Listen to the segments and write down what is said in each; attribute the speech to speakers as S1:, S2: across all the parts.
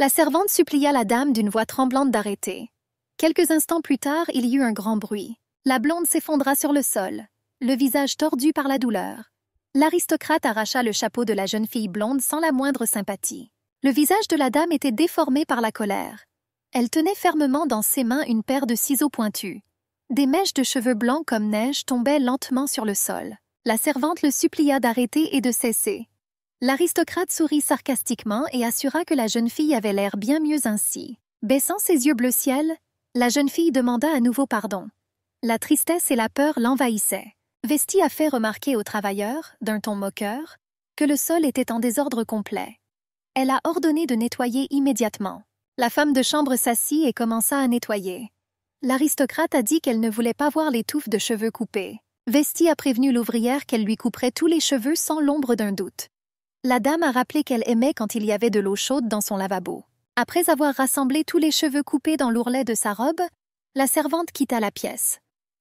S1: La servante supplia la dame d'une voix tremblante d'arrêter. Quelques instants plus tard, il y eut un grand bruit. La blonde s'effondra sur le sol, le visage tordu par la douleur. L'aristocrate arracha le chapeau de la jeune fille blonde sans la moindre sympathie. Le visage de la dame était déformé par la colère. Elle tenait fermement dans ses mains une paire de ciseaux pointus. Des mèches de cheveux blancs comme neige tombaient lentement sur le sol. La servante le supplia d'arrêter et de cesser. L'aristocrate sourit sarcastiquement et assura que la jeune fille avait l'air bien mieux ainsi. Baissant ses yeux bleu ciel, la jeune fille demanda à nouveau pardon. La tristesse et la peur l'envahissaient. Vesti a fait remarquer aux travailleurs, d'un ton moqueur, que le sol était en désordre complet. Elle a ordonné de nettoyer immédiatement. La femme de chambre s'assit et commença à nettoyer. L'aristocrate a dit qu'elle ne voulait pas voir les touffes de cheveux coupées. Vesti a prévenu l'ouvrière qu'elle lui couperait tous les cheveux sans l'ombre d'un doute. La dame a rappelé qu'elle aimait quand il y avait de l'eau chaude dans son lavabo. Après avoir rassemblé tous les cheveux coupés dans l'ourlet de sa robe, la servante quitta la pièce.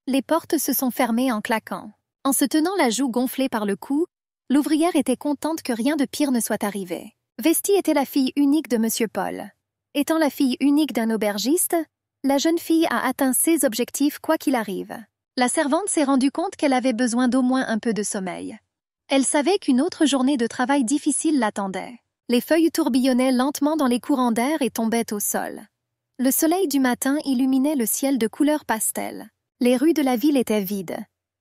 S1: Les portes se sont fermées en claquant. En se tenant la joue gonflée par le cou, l'ouvrière était contente que rien de pire ne soit arrivé. Vesti était la fille unique de M. Paul. Étant la fille unique d'un aubergiste, la jeune fille a atteint ses objectifs quoi qu'il arrive. La servante s'est rendue compte qu'elle avait besoin d'au moins un peu de sommeil. Elle savait qu'une autre journée de travail difficile l'attendait. Les feuilles tourbillonnaient lentement dans les courants d'air et tombaient au sol. Le soleil du matin illuminait le ciel de couleur pastel. Les rues de la ville étaient vides.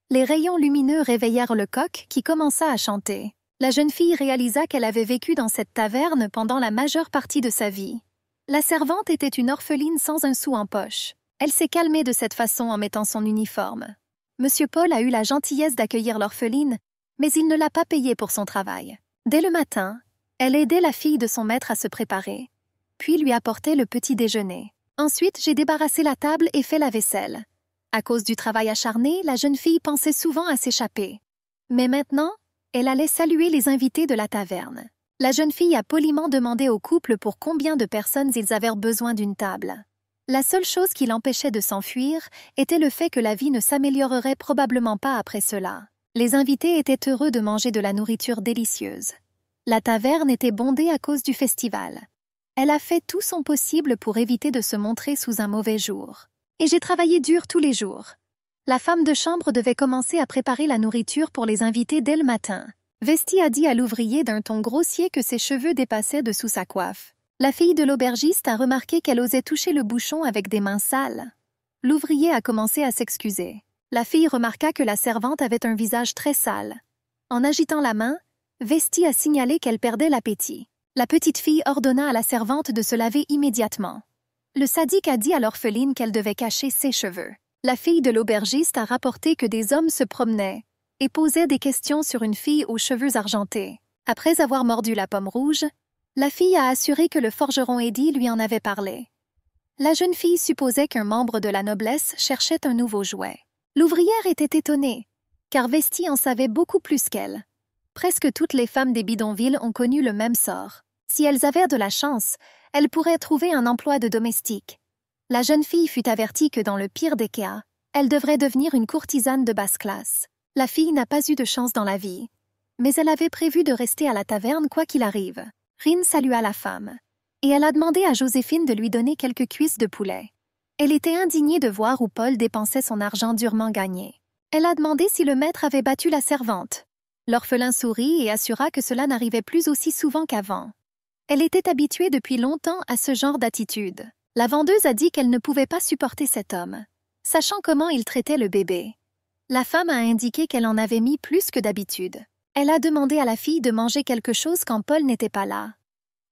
S1: Les rayons lumineux réveillèrent le coq qui commença à chanter. La jeune fille réalisa qu'elle avait vécu dans cette taverne pendant la majeure partie de sa vie. La servante était une orpheline sans un sou en poche. Elle s'est calmée de cette façon en mettant son uniforme. Monsieur Paul a eu la gentillesse d'accueillir l'orpheline, mais il ne l'a pas payée pour son travail. Dès le matin, elle aidait la fille de son maître à se préparer, puis lui apportait le petit déjeuner. Ensuite, j'ai débarrassé la table et fait la vaisselle. À cause du travail acharné, la jeune fille pensait souvent à s'échapper. Mais maintenant, elle allait saluer les invités de la taverne. La jeune fille a poliment demandé au couple pour combien de personnes ils avaient besoin d'une table. La seule chose qui l'empêchait de s'enfuir était le fait que la vie ne s'améliorerait probablement pas après cela. Les invités étaient heureux de manger de la nourriture délicieuse. La taverne était bondée à cause du festival. Elle a fait tout son possible pour éviter de se montrer sous un mauvais jour. Et j'ai travaillé dur tous les jours. La femme de chambre devait commencer à préparer la nourriture pour les invités dès le matin. Vesti a dit à l'ouvrier d'un ton grossier que ses cheveux dépassaient dessous sa coiffe. La fille de l'aubergiste a remarqué qu'elle osait toucher le bouchon avec des mains sales. L'ouvrier a commencé à s'excuser. La fille remarqua que la servante avait un visage très sale. En agitant la main, Vesti a signalé qu'elle perdait l'appétit. La petite fille ordonna à la servante de se laver immédiatement. Le sadique a dit à l'orpheline qu'elle devait cacher ses cheveux. La fille de l'aubergiste a rapporté que des hommes se promenaient et posaient des questions sur une fille aux cheveux argentés. Après avoir mordu la pomme rouge, la fille a assuré que le forgeron Eddie lui en avait parlé. La jeune fille supposait qu'un membre de la noblesse cherchait un nouveau jouet. L'ouvrière était étonnée, car Vesti en savait beaucoup plus qu'elle. Presque toutes les femmes des bidonvilles ont connu le même sort. Si elles avaient de la chance, elles pourraient trouver un emploi de domestique. La jeune fille fut avertie que dans le pire des cas, elle devrait devenir une courtisane de basse classe. La fille n'a pas eu de chance dans la vie, mais elle avait prévu de rester à la taverne quoi qu'il arrive. Rin salua la femme, et elle a demandé à Joséphine de lui donner quelques cuisses de poulet. Elle était indignée de voir où Paul dépensait son argent durement gagné. Elle a demandé si le maître avait battu la servante. L'orphelin sourit et assura que cela n'arrivait plus aussi souvent qu'avant. Elle était habituée depuis longtemps à ce genre d'attitude. La vendeuse a dit qu'elle ne pouvait pas supporter cet homme, sachant comment il traitait le bébé. La femme a indiqué qu'elle en avait mis plus que d'habitude. Elle a demandé à la fille de manger quelque chose quand Paul n'était pas là.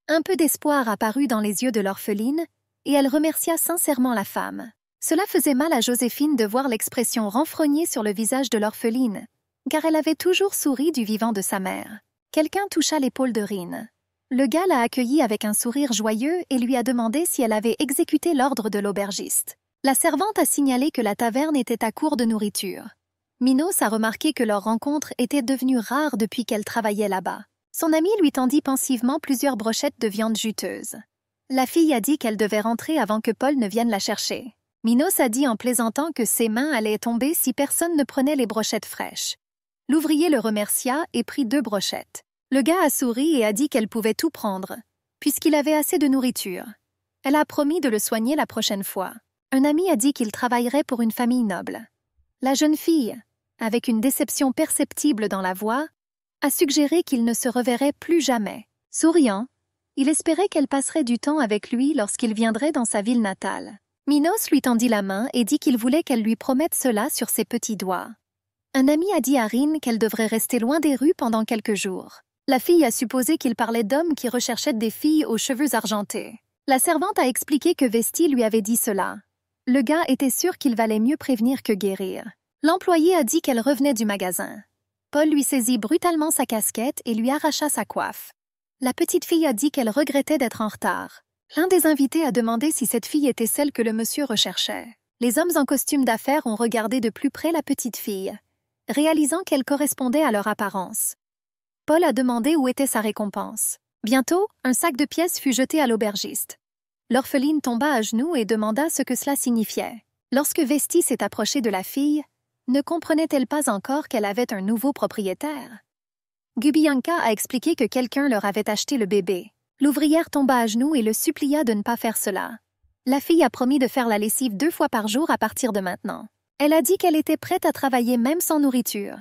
S1: Un peu d'espoir apparut dans les yeux de l'orpheline, et elle remercia sincèrement la femme. Cela faisait mal à Joséphine de voir l'expression renfrognée sur le visage de l'orpheline, car elle avait toujours souri du vivant de sa mère. Quelqu'un toucha l'épaule de Rin. Le gars l'a accueillie avec un sourire joyeux et lui a demandé si elle avait exécuté l'ordre de l'aubergiste. La servante a signalé que la taverne était à court de nourriture. Minos a remarqué que leur rencontre était devenue rare depuis qu'elle travaillait là-bas. Son ami lui tendit pensivement plusieurs brochettes de viande juteuse. La fille a dit qu'elle devait rentrer avant que Paul ne vienne la chercher. Minos a dit en plaisantant que ses mains allaient tomber si personne ne prenait les brochettes fraîches. L'ouvrier le remercia et prit 2 brochettes. Le gars a souri et a dit qu'elle pouvait tout prendre. puisqu'il avait assez de nourriture. Elle a promis de le soigner la prochaine fois. Un ami a dit qu'il travaillerait pour une famille noble. La jeune fille, avec une déception perceptible dans la voix, a suggéré qu'il ne se reverrait plus jamais. Souriant, il espérait qu'elle passerait du temps avec lui lorsqu'il viendrait dans sa ville natale. Minos lui tendit la main et dit qu'il voulait qu'elle lui promette cela sur ses petits doigts. Un ami a dit à Rin qu'elle devrait rester loin des rues pendant quelques jours. La fille a supposé qu'il parlait d'hommes qui recherchaient des filles aux cheveux argentés. La servante a expliqué que Vesti lui avait dit cela. Le gars était sûr qu'il valait mieux prévenir que guérir. L'employé a dit qu'elle revenait du magasin. Paul lui saisit brutalement sa casquette et lui arracha sa coiffe. La petite fille a dit qu'elle regrettait d'être en retard. L'un des invités a demandé si cette fille était celle que le monsieur recherchait. Les hommes en costume d'affaires ont regardé de plus près la petite fille, réalisant qu'elle correspondait à leur apparence. Paul a demandé où était sa récompense. Bientôt, un sac de pièces fut jeté à l'aubergiste. L'orpheline tomba à genoux et demanda ce que cela signifiait. Lorsque Vesti s'est approchée de la fille, ne comprenait-elle pas encore qu'elle avait un nouveau propriétaire? Gubianka a expliqué que quelqu'un leur avait acheté le bébé. L'ouvrière tomba à genoux et le supplia de ne pas faire cela. La fille a promis de faire la lessive 2 fois par jour à partir de maintenant. Elle a dit qu'elle était prête à travailler même sans nourriture.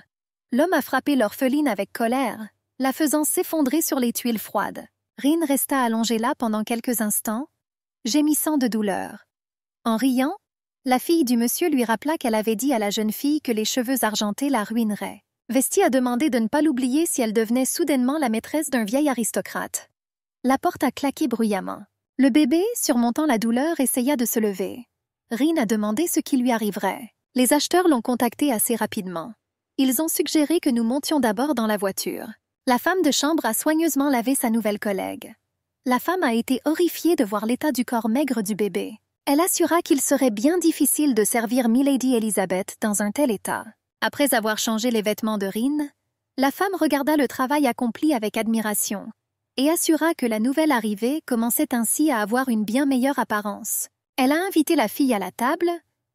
S1: L'homme a frappé l'orpheline avec colère, la faisant s'effondrer sur les tuiles froides. Rin resta allongée là pendant quelques instants, gémissant de douleur. En riant, la fille du monsieur lui rappela qu'elle avait dit à la jeune fille que les cheveux argentés la ruineraient. Vesti a demandé de ne pas l'oublier si elle devenait soudainement la maîtresse d'un vieil aristocrate. La porte a claqué bruyamment. Le bébé, surmontant la douleur, essaya de se lever. Rin a demandé ce qui lui arriverait. Les acheteurs l'ont contacté assez rapidement. Ils ont suggéré que nous montions d'abord dans la voiture. La femme de chambre a soigneusement lavé sa nouvelle collègue. La femme a été horrifiée de voir l'état du corps maigre du bébé. Elle assura qu'il serait bien difficile de servir Milady Elizabeth dans un tel état. Après avoir changé les vêtements de Rin, la femme regarda le travail accompli avec admiration et assura que la nouvelle arrivée commençait ainsi à avoir une bien meilleure apparence. Elle a invité la fille à la table,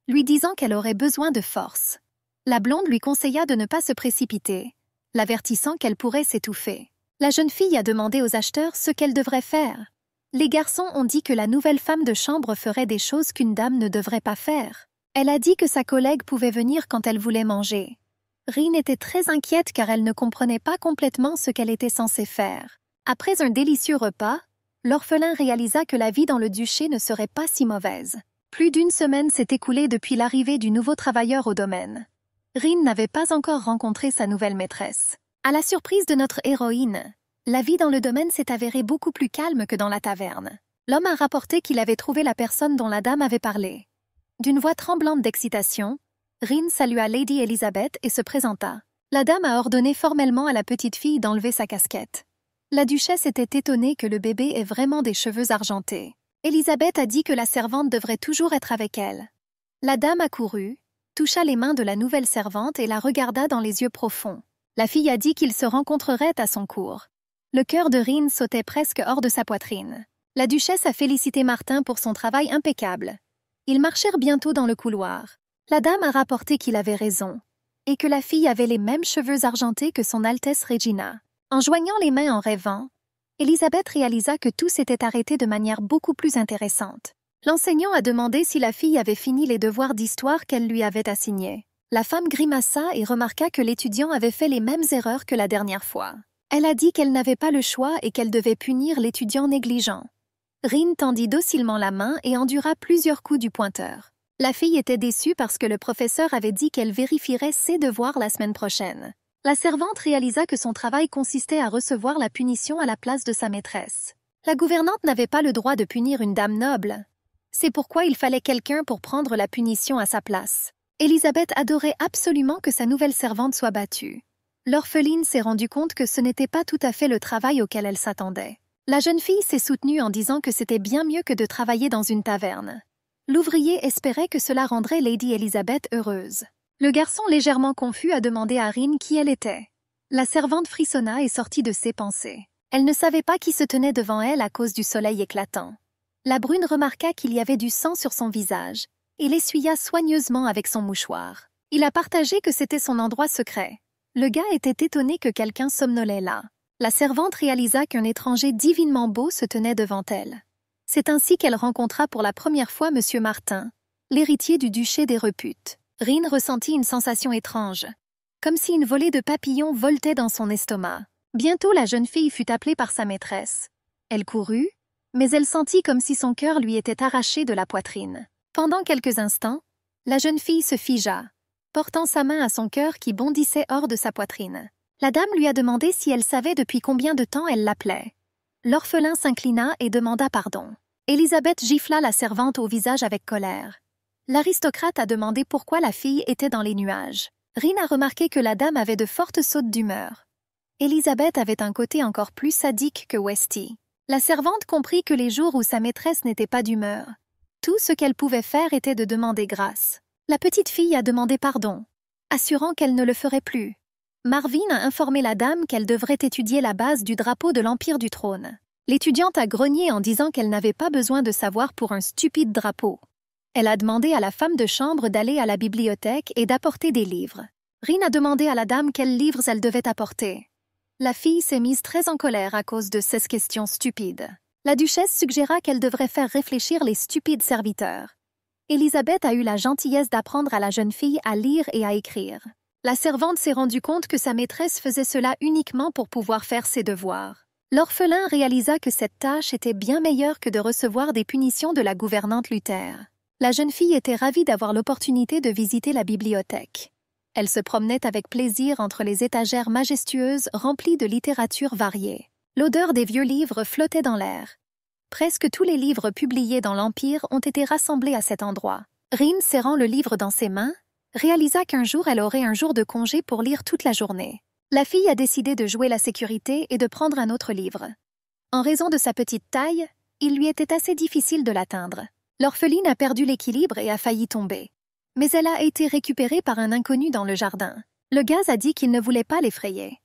S1: lui disant qu'elle aurait besoin de force. La blonde lui conseilla de ne pas se précipiter, l'avertissant qu'elle pourrait s'étouffer. La jeune fille a demandé aux acheteurs ce qu'elle devrait faire. Les garçons ont dit que la nouvelle femme de chambre ferait des choses qu'une dame ne devrait pas faire. Elle a dit que sa collègue pouvait venir quand elle voulait manger. Rin était très inquiète car elle ne comprenait pas complètement ce qu'elle était censée faire. Après un délicieux repas, l'orphelin réalisa que la vie dans le duché ne serait pas si mauvaise. Plus d'1 semaine s'est écoulée depuis l'arrivée du nouveau travailleur au domaine. Rin n'avait pas encore rencontré sa nouvelle maîtresse. À la surprise de notre héroïne, la vie dans le domaine s'est avérée beaucoup plus calme que dans la taverne. L'homme a rapporté qu'il avait trouvé la personne dont la dame avait parlé. D'une voix tremblante d'excitation, Rin salua Lady Elizabeth et se présenta. La dame a ordonné formellement à la petite fille d'enlever sa casquette. La duchesse était étonnée que le bébé ait vraiment des cheveux argentés. Elizabeth a dit que la servante devrait toujours être avec elle. La dame accourut, toucha les mains de la nouvelle servante et la regarda dans les yeux profonds. La fille a dit qu'ils se rencontreraient à son cours. Le cœur de Rin sautait presque hors de sa poitrine. La duchesse a félicité Martin pour son travail impeccable. Ils marchèrent bientôt dans le couloir. La dame a rapporté qu'il avait raison, et que la fille avait les mêmes cheveux argentés que son Altesse Regina. En joignant les mains en rêvant, Elizabeth réalisa que tout s'était arrêté de manière beaucoup plus intéressante. L'enseignant a demandé si la fille avait fini les devoirs d'histoire qu'elle lui avait assignés. La femme grimaça et remarqua que l'étudiant avait fait les mêmes erreurs que la dernière fois. Elle a dit qu'elle n'avait pas le choix et qu'elle devait punir l'étudiant négligent. Rin tendit docilement la main et endura plusieurs coups du pointeur. La fille était déçue parce que le professeur avait dit qu'elle vérifierait ses devoirs la semaine prochaine. La servante réalisa que son travail consistait à recevoir la punition à la place de sa maîtresse. La gouvernante n'avait pas le droit de punir une dame noble. C'est pourquoi il fallait quelqu'un pour prendre la punition à sa place. Elizabeth adorait absolument que sa nouvelle servante soit battue. L'orpheline s'est rendue compte que ce n'était pas tout à fait le travail auquel elle s'attendait. La jeune fille s'est soutenue en disant que c'était bien mieux que de travailler dans une taverne. L'ouvrier espérait que cela rendrait Lady Elizabeth heureuse. Le garçon légèrement confus a demandé à Rin qui elle était. La servante frissonna et sortit de ses pensées. Elle ne savait pas qui se tenait devant elle à cause du soleil éclatant. La brune remarqua qu'il y avait du sang sur son visage et l'essuya soigneusement avec son mouchoir. Il a partagé que c'était son endroit secret. Le gars était étonné que quelqu'un somnolait là. La servante réalisa qu'un étranger divinement beau se tenait devant elle. C'est ainsi qu'elle rencontra pour la première fois M. Martin, l'héritier du duché des Reputes. Rin ressentit une sensation étrange, comme si une volée de papillons voltait dans son estomac. Bientôt la jeune fille fut appelée par sa maîtresse. Elle courut, mais elle sentit comme si son cœur lui était arraché de la poitrine. Pendant quelques instants, la jeune fille se figea, portant sa main à son cœur qui bondissait hors de sa poitrine. La dame lui a demandé si elle savait depuis combien de temps elle l'appelait. L'orphelin s'inclina et demanda pardon. Élisabeth gifla la servante au visage avec colère. L'aristocrate a demandé pourquoi la fille était dans les nuages. Rin a remarqué que la dame avait de fortes sautes d'humeur. Élisabeth avait un côté encore plus sadique que Westy. La servante comprit que les jours où sa maîtresse n'était pas d'humeur, tout ce qu'elle pouvait faire était de demander grâce. La petite fille a demandé pardon, assurant qu'elle ne le ferait plus. Marvin a informé la dame qu'elle devrait étudier la base du drapeau de l'Empire du Trône. L'étudiante a grogné en disant qu'elle n'avait pas besoin de savoir pour un stupide drapeau. Elle a demandé à la femme de chambre d'aller à la bibliothèque et d'apporter des livres. Rin a demandé à la dame quels livres elle devait apporter. La fille s'est mise très en colère à cause de ces questions stupides. La duchesse suggéra qu'elle devrait faire réfléchir les stupides serviteurs. Élisabeth a eu la gentillesse d'apprendre à la jeune fille à lire et à écrire. La servante s'est rendue compte que sa maîtresse faisait cela uniquement pour pouvoir faire ses devoirs. L'orphelin réalisa que cette tâche était bien meilleure que de recevoir des punitions de la gouvernante Luther. La jeune fille était ravie d'avoir l'opportunité de visiter la bibliothèque. Elle se promenait avec plaisir entre les étagères majestueuses remplies de littérature variée. L'odeur des vieux livres flottait dans l'air. Presque tous les livres publiés dans l'Empire ont été rassemblés à cet endroit. Rin, serrant le livre dans ses mains, réalisa qu'un jour elle aurait un jour de congé pour lire toute la journée. La fille a décidé de jouer la sécurité et de prendre un autre livre. En raison de sa petite taille, il lui était assez difficile de l'atteindre. L'orpheline a perdu l'équilibre et a failli tomber. Mais elle a été récupérée par un inconnu dans le jardin. Le gaz a dit qu'il ne voulait pas l'effrayer.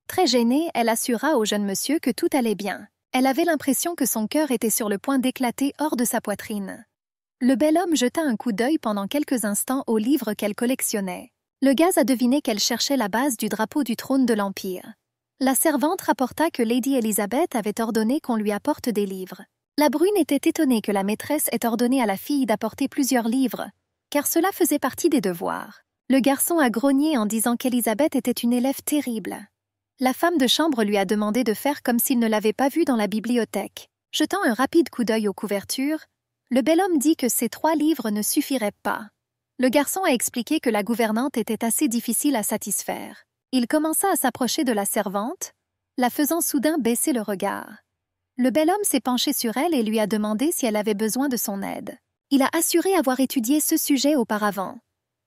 S1: Très gênée, elle assura au jeune monsieur que tout allait bien. Elle avait l'impression que son cœur était sur le point d'éclater hors de sa poitrine. Le bel homme jeta un coup d'œil pendant quelques instants aux livres qu'elle collectionnait. Le gaz a deviné qu'elle cherchait la base du drapeau du trône de l'Empire. La servante rapporta que Lady Elizabeth avait ordonné qu'on lui apporte des livres. La brune était étonnée que la maîtresse ait ordonné à la fille d'apporter plusieurs livres, car cela faisait partie des devoirs. Le garçon a grogné en disant qu'Élisabeth était une élève terrible. La femme de chambre lui a demandé de faire comme s'il ne l'avait pas vue dans la bibliothèque. Jetant un rapide coup d'œil aux couvertures, le bel homme dit que ces 3 livres ne suffiraient pas. Le garçon a expliqué que la gouvernante était assez difficile à satisfaire. Il commença à s'approcher de la servante, la faisant soudain baisser le regard. Le bel homme s'est penché sur elle et lui a demandé si elle avait besoin de son aide. Il a assuré avoir étudié ce sujet auparavant.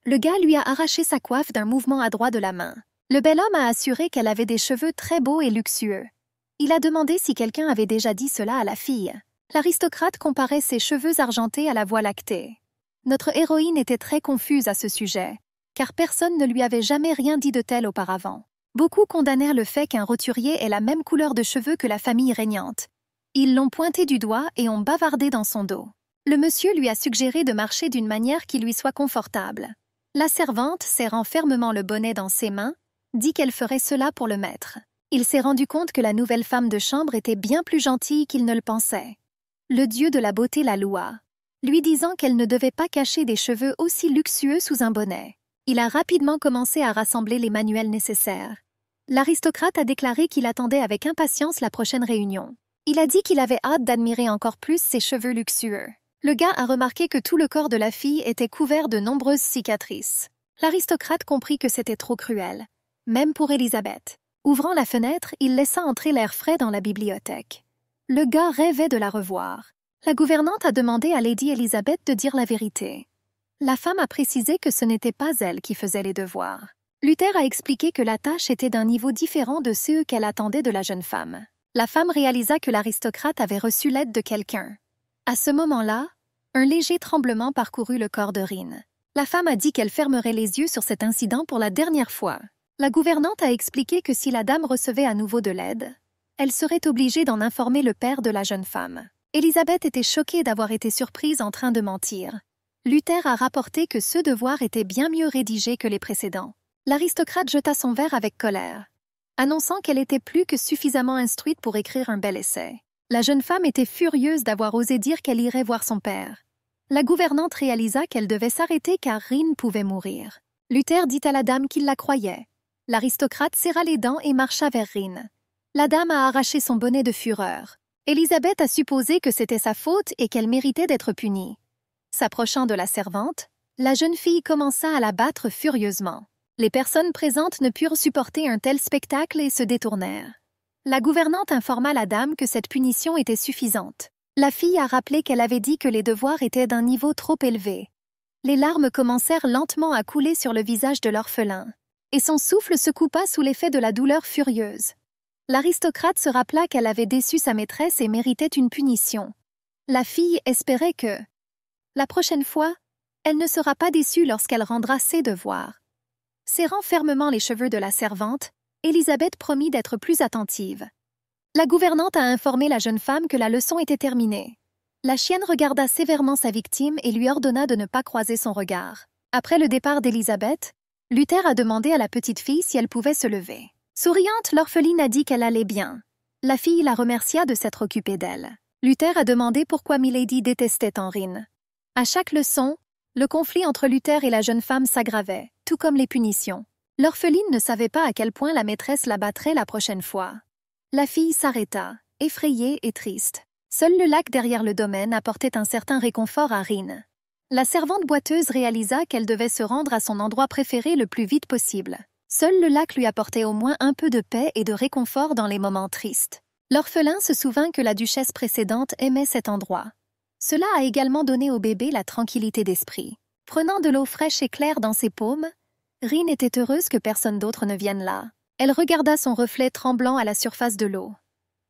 S1: Le gars lui a arraché sa coiffe d'un mouvement adroit de la main. Le bel homme a assuré qu'elle avait des cheveux très beaux et luxueux. Il a demandé si quelqu'un avait déjà dit cela à la fille. L'aristocrate comparait ses cheveux argentés à la Voie lactée. Notre héroïne était très confuse à ce sujet, car personne ne lui avait jamais rien dit de tel auparavant. Beaucoup condamnèrent le fait qu'un roturier ait la même couleur de cheveux que la famille régnante. Ils l'ont pointé du doigt et ont bavardé dans son dos. Le monsieur lui a suggéré de marcher d'une manière qui lui soit confortable. La servante, serrant fermement le bonnet dans ses mains, dit qu'elle ferait cela pour le maître. Il s'est rendu compte que la nouvelle femme de chambre était bien plus gentille qu'il ne le pensait. Le dieu de la beauté la loua, lui disant qu'elle ne devait pas cacher des cheveux aussi luxueux sous un bonnet. Il a rapidement commencé à rassembler les manuels nécessaires. L'aristocrate a déclaré qu'il attendait avec impatience la prochaine réunion. Il a dit qu'il avait hâte d'admirer encore plus ses cheveux luxueux. Le gars a remarqué que tout le corps de la fille était couvert de nombreuses cicatrices. L'aristocrate comprit que c'était trop cruel, même pour Élisabeth. Ouvrant la fenêtre, il laissa entrer l'air frais dans la bibliothèque. Le gars rêvait de la revoir. La gouvernante a demandé à Lady Elizabeth de dire la vérité. La femme a précisé que ce n'était pas elle qui faisait les devoirs. Luther a expliqué que la tâche était d'un niveau différent de ceux qu'elle attendait de la jeune femme. La femme réalisa que l'aristocrate avait reçu l'aide de quelqu'un. À ce moment-là, un léger tremblement parcourut le corps de Rin. La femme a dit qu'elle fermerait les yeux sur cet incident pour la dernière fois. La gouvernante a expliqué que si la dame recevait à nouveau de l'aide, elle serait obligée d'en informer le père de la jeune femme. Élisabeth était choquée d'avoir été surprise en train de mentir. Luther a rapporté que ce devoir était bien mieux rédigé que les précédents. L'aristocrate jeta son verre avec colère. annonçant qu'elle était plus que suffisamment instruite pour écrire un bel essai. La jeune femme était furieuse d'avoir osé dire qu'elle irait voir son père. La gouvernante réalisa qu'elle devait s'arrêter car Rin pouvait mourir. Luther dit à la dame qu'il la croyait. L'aristocrate serra les dents et marcha vers Rin. La dame a arraché son bonnet de fureur. Élisabeth a supposé que c'était sa faute et qu'elle méritait d'être punie. S'approchant de la servante, la jeune fille commença à la battre furieusement. Les personnes présentes ne purent supporter un tel spectacle et se détournèrent. La gouvernante informa la dame que cette punition était suffisante. La fille a rappelé qu'elle avait dit que les devoirs étaient d'un niveau trop élevé. Les larmes commencèrent lentement à couler sur le visage de l'orphelin, et son souffle se coupa sous l'effet de la douleur furieuse. L'aristocrate se rappela qu'elle avait déçu sa maîtresse et méritait une punition. La fille espérait que, la prochaine fois, elle ne sera pas déçue lorsqu'elle rendra ses devoirs. Serrant fermement les cheveux de la servante, Élisabeth promit d'être plus attentive. La gouvernante a informé la jeune femme que la leçon était terminée. La chienne regarda sévèrement sa victime et lui ordonna de ne pas croiser son regard. Après le départ d'Élisabeth, Luther a demandé à la petite fille si elle pouvait se lever. Souriante, l'orpheline a dit qu'elle allait bien. La fille la remercia de s'être occupée d'elle. Luther a demandé pourquoi Milady détestait tant Rin. À chaque leçon, le conflit entre Luther et la jeune femme s'aggravait, tout comme les punitions. L'orpheline ne savait pas à quel point la maîtresse la battrait la prochaine fois. La fille s'arrêta, effrayée et triste. Seul le lac derrière le domaine apportait un certain réconfort à Rin. La servante boiteuse réalisa qu'elle devait se rendre à son endroit préféré le plus vite possible. Seul le lac lui apportait au moins un peu de paix et de réconfort dans les moments tristes. L'orphelin se souvint que la duchesse précédente aimait cet endroit. Cela a également donné au bébé la tranquillité d'esprit. Prenant de l'eau fraîche et claire dans ses paumes, Rin était heureuse que personne d'autre ne vienne là. Elle regarda son reflet tremblant à la surface de l'eau.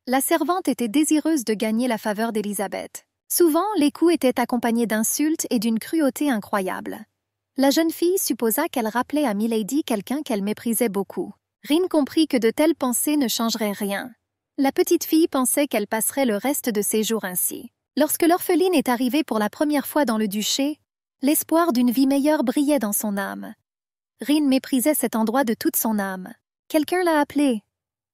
S1: La servante était désireuse de gagner la faveur d'Élisabeth. Souvent, les coups étaient accompagnés d'insultes et d'une cruauté incroyable. La jeune fille supposa qu'elle rappelait à Milady quelqu'un qu'elle méprisait beaucoup. Rin comprit que de telles pensées ne changeraient rien. La petite fille pensait qu'elle passerait le reste de ses jours ainsi. Lorsque l'orpheline est arrivée pour la première fois dans le duché, l'espoir d'une vie meilleure brillait dans son âme. Rin méprisait cet endroit de toute son âme. Quelqu'un l'a appelée.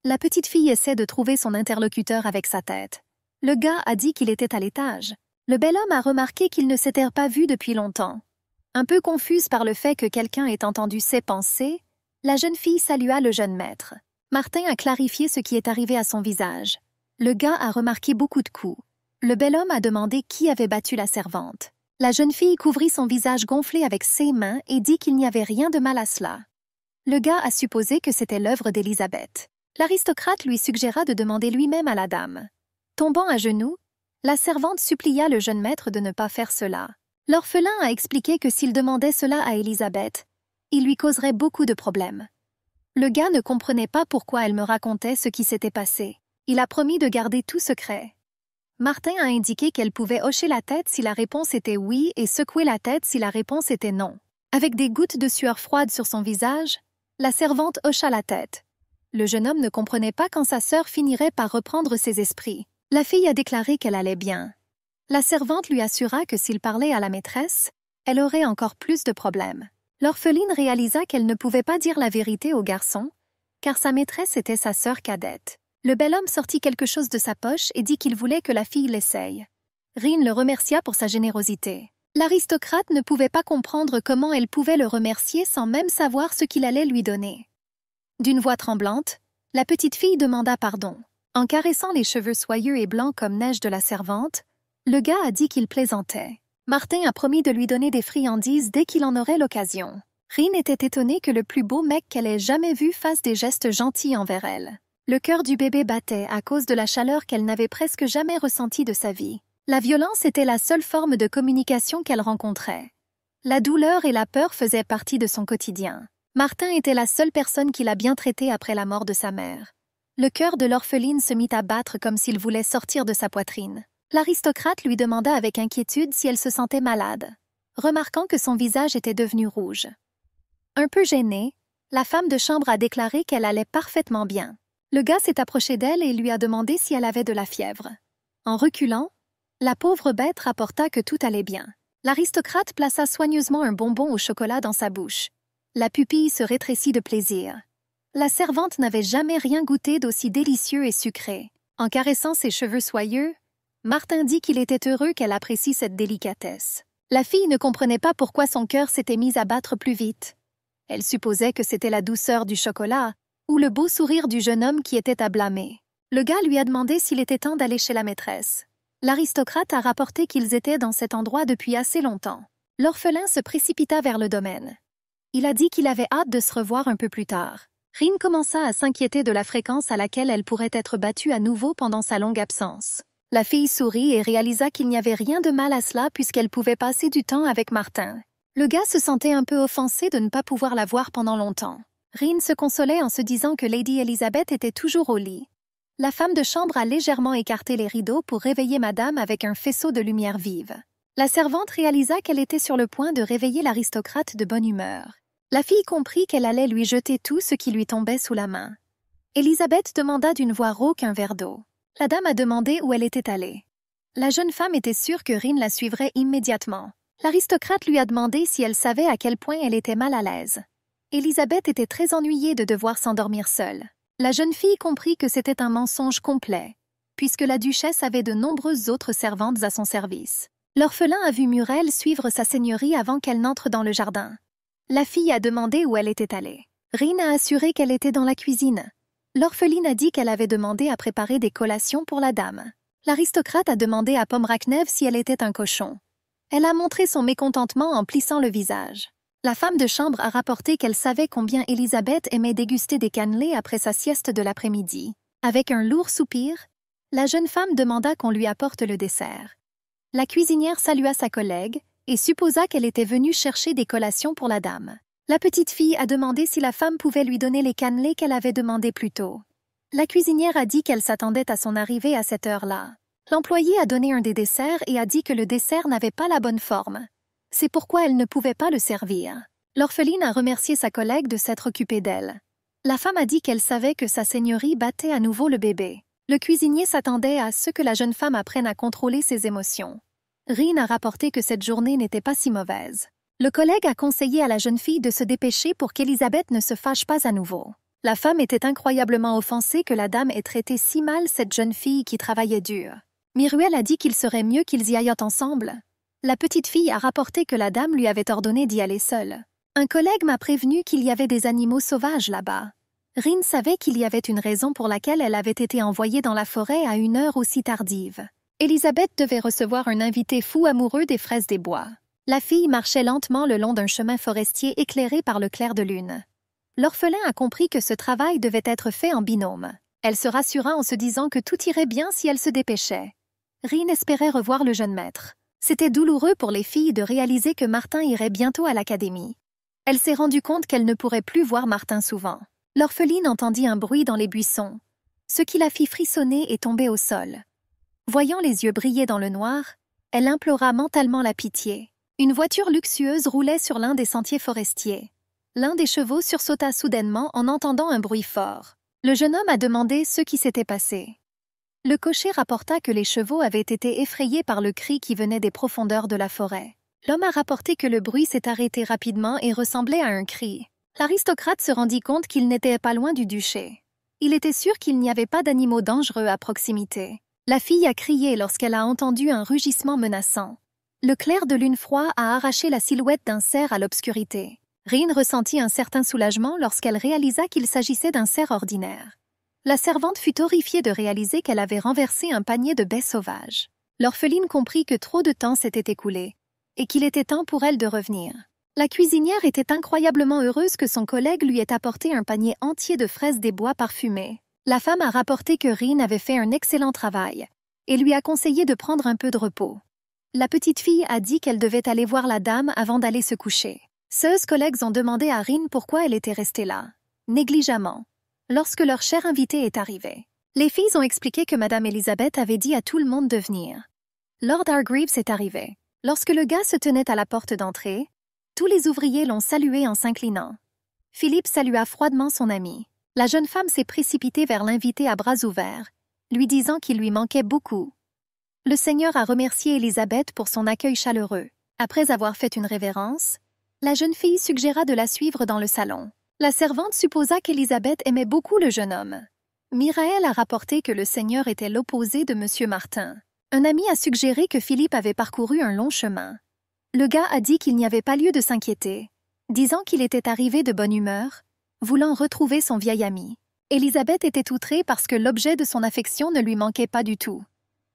S1: La petite fille essaie de trouver son interlocuteur avec sa tête. Le gars a dit qu'il était à l'étage. Le bel homme a remarqué qu'ils ne s'étaient pas vus depuis longtemps. Un peu confuse par le fait que quelqu'un ait entendu ses pensées, la jeune fille salua le jeune maître. Martin a clarifié ce qui est arrivé à son visage. Le gars a remarqué beaucoup de coups. Le bel homme a demandé qui avait battu la servante. La jeune fille couvrit son visage gonflé avec ses mains et dit qu'il n'y avait rien de mal à cela. Le gars a supposé que c'était l'œuvre d'Élisabeth. L'aristocrate lui suggéra de demander lui-même à la dame. Tombant à genoux, la servante supplia le jeune maître de ne pas faire cela. L'orphelin a expliqué que s'il demandait cela à Élisabeth, il lui causerait beaucoup de problèmes. Le gars ne comprenait pas pourquoi elle me racontait ce qui s'était passé. Il a promis de garder tout secret. Martin a indiqué qu'elle pouvait hocher la tête si la réponse était oui et secouer la tête si la réponse était non. Avec des gouttes de sueur froide sur son visage, la servante hocha la tête. Le jeune homme ne comprenait pas quand sa sœur finirait par reprendre ses esprits. La fille a déclaré qu'elle allait bien. La servante lui assura que s'il parlait à la maîtresse, elle aurait encore plus de problèmes. L'orpheline réalisa qu'elle ne pouvait pas dire la vérité au garçon, car sa maîtresse était sa sœur cadette. Le bel homme sortit quelque chose de sa poche et dit qu'il voulait que la fille l'essaye. Rin le remercia pour sa générosité. L'aristocrate ne pouvait pas comprendre comment elle pouvait le remercier sans même savoir ce qu'il allait lui donner. D'une voix tremblante, la petite fille demanda pardon. En caressant les cheveux soyeux et blancs comme neige de la servante, le gars a dit qu'il plaisantait. Martin a promis de lui donner des friandises dès qu'il en aurait l'occasion. Rin était étonnée que le plus beau mec qu'elle ait jamais vu fasse des gestes gentils envers elle. Le cœur du bébé battait à cause de la chaleur qu'elle n'avait presque jamais ressentie de sa vie. La violence était la seule forme de communication qu'elle rencontrait. La douleur et la peur faisaient partie de son quotidien. Martin était la seule personne qui l'a bien traitée après la mort de sa mère. Le cœur de l'orpheline se mit à battre comme s'il voulait sortir de sa poitrine. L'aristocrate lui demanda avec inquiétude si elle se sentait malade, remarquant que son visage était devenu rouge. Un peu gênée, la femme de chambre a déclaré qu'elle allait parfaitement bien. Le gars s'est approché d'elle et lui a demandé si elle avait de la fièvre. En reculant, la pauvre bête rapporta que tout allait bien. L'aristocrate plaça soigneusement un bonbon au chocolat dans sa bouche. La pupille se rétrécit de plaisir. La servante n'avait jamais rien goûté d'aussi délicieux et sucré. En caressant ses cheveux soyeux, Martin dit qu'il était heureux qu'elle apprécie cette délicatesse. La fille ne comprenait pas pourquoi son cœur s'était mis à battre plus vite. Elle supposait que c'était la douceur du chocolat ou le beau sourire du jeune homme qui était à blâmer. Le gars lui a demandé s'il était temps d'aller chez la maîtresse. L'aristocrate a rapporté qu'ils étaient dans cet endroit depuis assez longtemps. L'orphelin se précipita vers le domaine. Il a dit qu'il avait hâte de se revoir un peu plus tard. Rin commença à s'inquiéter de la fréquence à laquelle elle pourrait être battue à nouveau pendant sa longue absence. La fille sourit et réalisa qu'il n'y avait rien de mal à cela puisqu'elle pouvait passer du temps avec Martin. Le gars se sentait un peu offensé de ne pas pouvoir la voir pendant longtemps. Rin se consolait en se disant que Lady Elizabeth était toujours au lit. La femme de chambre a légèrement écarté les rideaux pour réveiller madame avec un faisceau de lumière vive. La servante réalisa qu'elle était sur le point de réveiller l'aristocrate de bonne humeur. La fille comprit qu'elle allait lui jeter tout ce qui lui tombait sous la main. Élisabeth demanda d'une voix rauque un verre d'eau. La dame a demandé où elle était allée. La jeune femme était sûre que Rin la suivrait immédiatement. L'aristocrate lui a demandé si elle savait à quel point elle était mal à l'aise. Élisabeth était très ennuyée de devoir s'endormir seule. La jeune fille comprit que c'était un mensonge complet, puisque la duchesse avait de nombreuses autres servantes à son service. L'orphelin a vu Muriel suivre sa seigneurie avant qu'elle n'entre dans le jardin. La fille a demandé où elle était allée. Rin a assuré qu'elle était dans la cuisine. L'orpheline a dit qu'elle avait demandé à préparer des collations pour la dame. L'aristocrate a demandé à Pommeraknev si elle était un cochon. Elle a montré son mécontentement en plissant le visage. La femme de chambre a rapporté qu'elle savait combien Élisabeth aimait déguster des cannelés après sa sieste de l'après-midi. Avec un lourd soupir, la jeune femme demanda qu'on lui apporte le dessert. La cuisinière salua sa collègue et supposa qu'elle était venue chercher des collations pour la dame. La petite fille a demandé si la femme pouvait lui donner les cannelés qu'elle avait demandés plus tôt. La cuisinière a dit qu'elle s'attendait à son arrivée à cette heure-là. L'employé a donné un des desserts et a dit que le dessert n'avait pas la bonne forme. C'est pourquoi elle ne pouvait pas le servir. L'orpheline a remercié sa collègue de s'être occupée d'elle. La femme a dit qu'elle savait que sa seigneurie battait à nouveau le bébé. Le cuisinier s'attendait à ce que la jeune femme apprenne à contrôler ses émotions. Rin a rapporté que cette journée n'était pas si mauvaise. Le collègue a conseillé à la jeune fille de se dépêcher pour qu'Élisabeth ne se fâche pas à nouveau. La femme était incroyablement offensée que la dame ait traité si mal cette jeune fille qui travaillait dur. Miruel a dit qu'il serait mieux qu'ils y aillent ensemble. La petite fille a rapporté que la dame lui avait ordonné d'y aller seule. Un collègue m'a prévenu qu'il y avait des animaux sauvages là-bas. Rin savait qu'il y avait une raison pour laquelle elle avait été envoyée dans la forêt à une heure aussi tardive. Élisabeth devait recevoir un invité fou amoureux des fraises des bois. La fille marchait lentement le long d'un chemin forestier éclairé par le clair de lune. L'orphelin a compris que ce travail devait être fait en binôme. Elle se rassura en se disant que tout irait bien si elle se dépêchait. Rin espérait revoir le jeune maître. C'était douloureux pour les filles de réaliser que Martin irait bientôt à l'académie. Elle s'est rendue compte qu'elle ne pourrait plus voir Martin souvent. L'orpheline entendit un bruit dans les buissons, ce qui la fit frissonner et tomber au sol. Voyant les yeux briller dans le noir, elle implora mentalement la pitié. Une voiture luxueuse roulait sur l'un des sentiers forestiers. L'un des chevaux sursauta soudainement en entendant un bruit fort. Le jeune homme a demandé ce qui s'était passé. Le cocher rapporta que les chevaux avaient été effrayés par le cri qui venait des profondeurs de la forêt. L'homme a rapporté que le bruit s'est arrêté rapidement et ressemblait à un cri. L'aristocrate se rendit compte qu'il n'était pas loin du duché. Il était sûr qu'il n'y avait pas d'animaux dangereux à proximité. La fille a crié lorsqu'elle a entendu un rugissement menaçant. Le clair de lune froid a arraché la silhouette d'un cerf à l'obscurité. Rin ressentit un certain soulagement lorsqu'elle réalisa qu'il s'agissait d'un cerf ordinaire. La servante fut horrifiée de réaliser qu'elle avait renversé un panier de baies sauvages. L'orpheline comprit que trop de temps s'était écoulé et qu'il était temps pour elle de revenir. La cuisinière était incroyablement heureuse que son collègue lui ait apporté un panier entier de fraises des bois parfumées. La femme a rapporté que Rin avait fait un excellent travail et lui a conseillé de prendre un peu de repos. La petite fille a dit qu'elle devait aller voir la dame avant d'aller se coucher. Ses collègues ont demandé à Rin pourquoi elle était restée là, négligemment, lorsque leur cher invité est arrivé. Les filles ont expliqué que Madame Elizabeth avait dit à tout le monde de venir. Lord Hargreaves est arrivé. Lorsque le gars se tenait à la porte d'entrée, tous les ouvriers l'ont salué en s'inclinant. Philippe salua froidement son ami. La jeune femme s'est précipitée vers l'invité à bras ouverts, lui disant qu'il lui manquait beaucoup. Le Seigneur a remercié Élisabeth pour son accueil chaleureux. Après avoir fait une révérence, la jeune fille suggéra de la suivre dans le salon. La servante supposa qu'Élisabeth aimait beaucoup le jeune homme. Miraël a rapporté que le Seigneur était l'opposé de M. Martin. Un ami a suggéré que Philippe avait parcouru un long chemin. Le gars a dit qu'il n'y avait pas lieu de s'inquiéter, disant qu'il était arrivé de bonne humeur, voulant retrouver son vieil ami. Élisabeth était outrée parce que l'objet de son affection ne lui manquait pas du tout.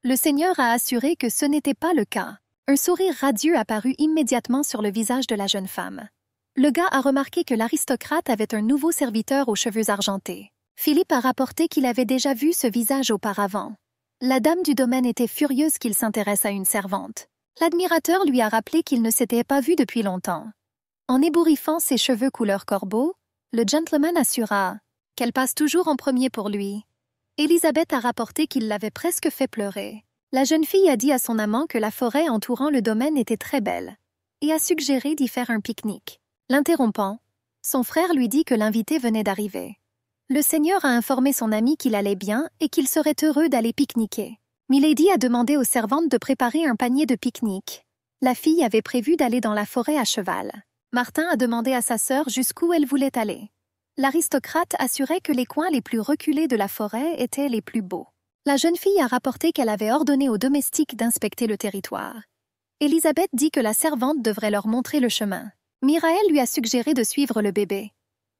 S1: Le Seigneur a assuré que ce n'était pas le cas. Un sourire radieux apparut immédiatement sur le visage de la jeune femme. Le gars a remarqué que l'aristocrate avait un nouveau serviteur aux cheveux argentés. Philippe a rapporté qu'il avait déjà vu ce visage auparavant. La dame du domaine était furieuse qu'il s'intéresse à une servante. L'admirateur lui a rappelé qu'il ne s'était pas vu depuis longtemps. En ébouriffant ses cheveux couleur corbeau, le gentleman assura qu'elle passe toujours en premier pour lui. Élisabeth a rapporté qu'il l'avait presque fait pleurer. La jeune fille a dit à son amant que la forêt entourant le domaine était très belle et a suggéré d'y faire un pique-nique. L'interrompant, son frère lui dit que l'invité venait d'arriver. Le seigneur a informé son ami qu'il allait bien et qu'il serait heureux d'aller pique-niquer. Milady a demandé aux servantes de préparer un panier de pique-nique. La fille avait prévu d'aller dans la forêt à cheval. Martin a demandé à sa sœur jusqu'où elle voulait aller. L'aristocrate assurait que les coins les plus reculés de la forêt étaient les plus beaux. La jeune fille a rapporté qu'elle avait ordonné aux domestiques d'inspecter le territoire. Élisabeth dit que la servante devrait leur montrer le chemin. Miraël lui a suggéré de suivre le bébé.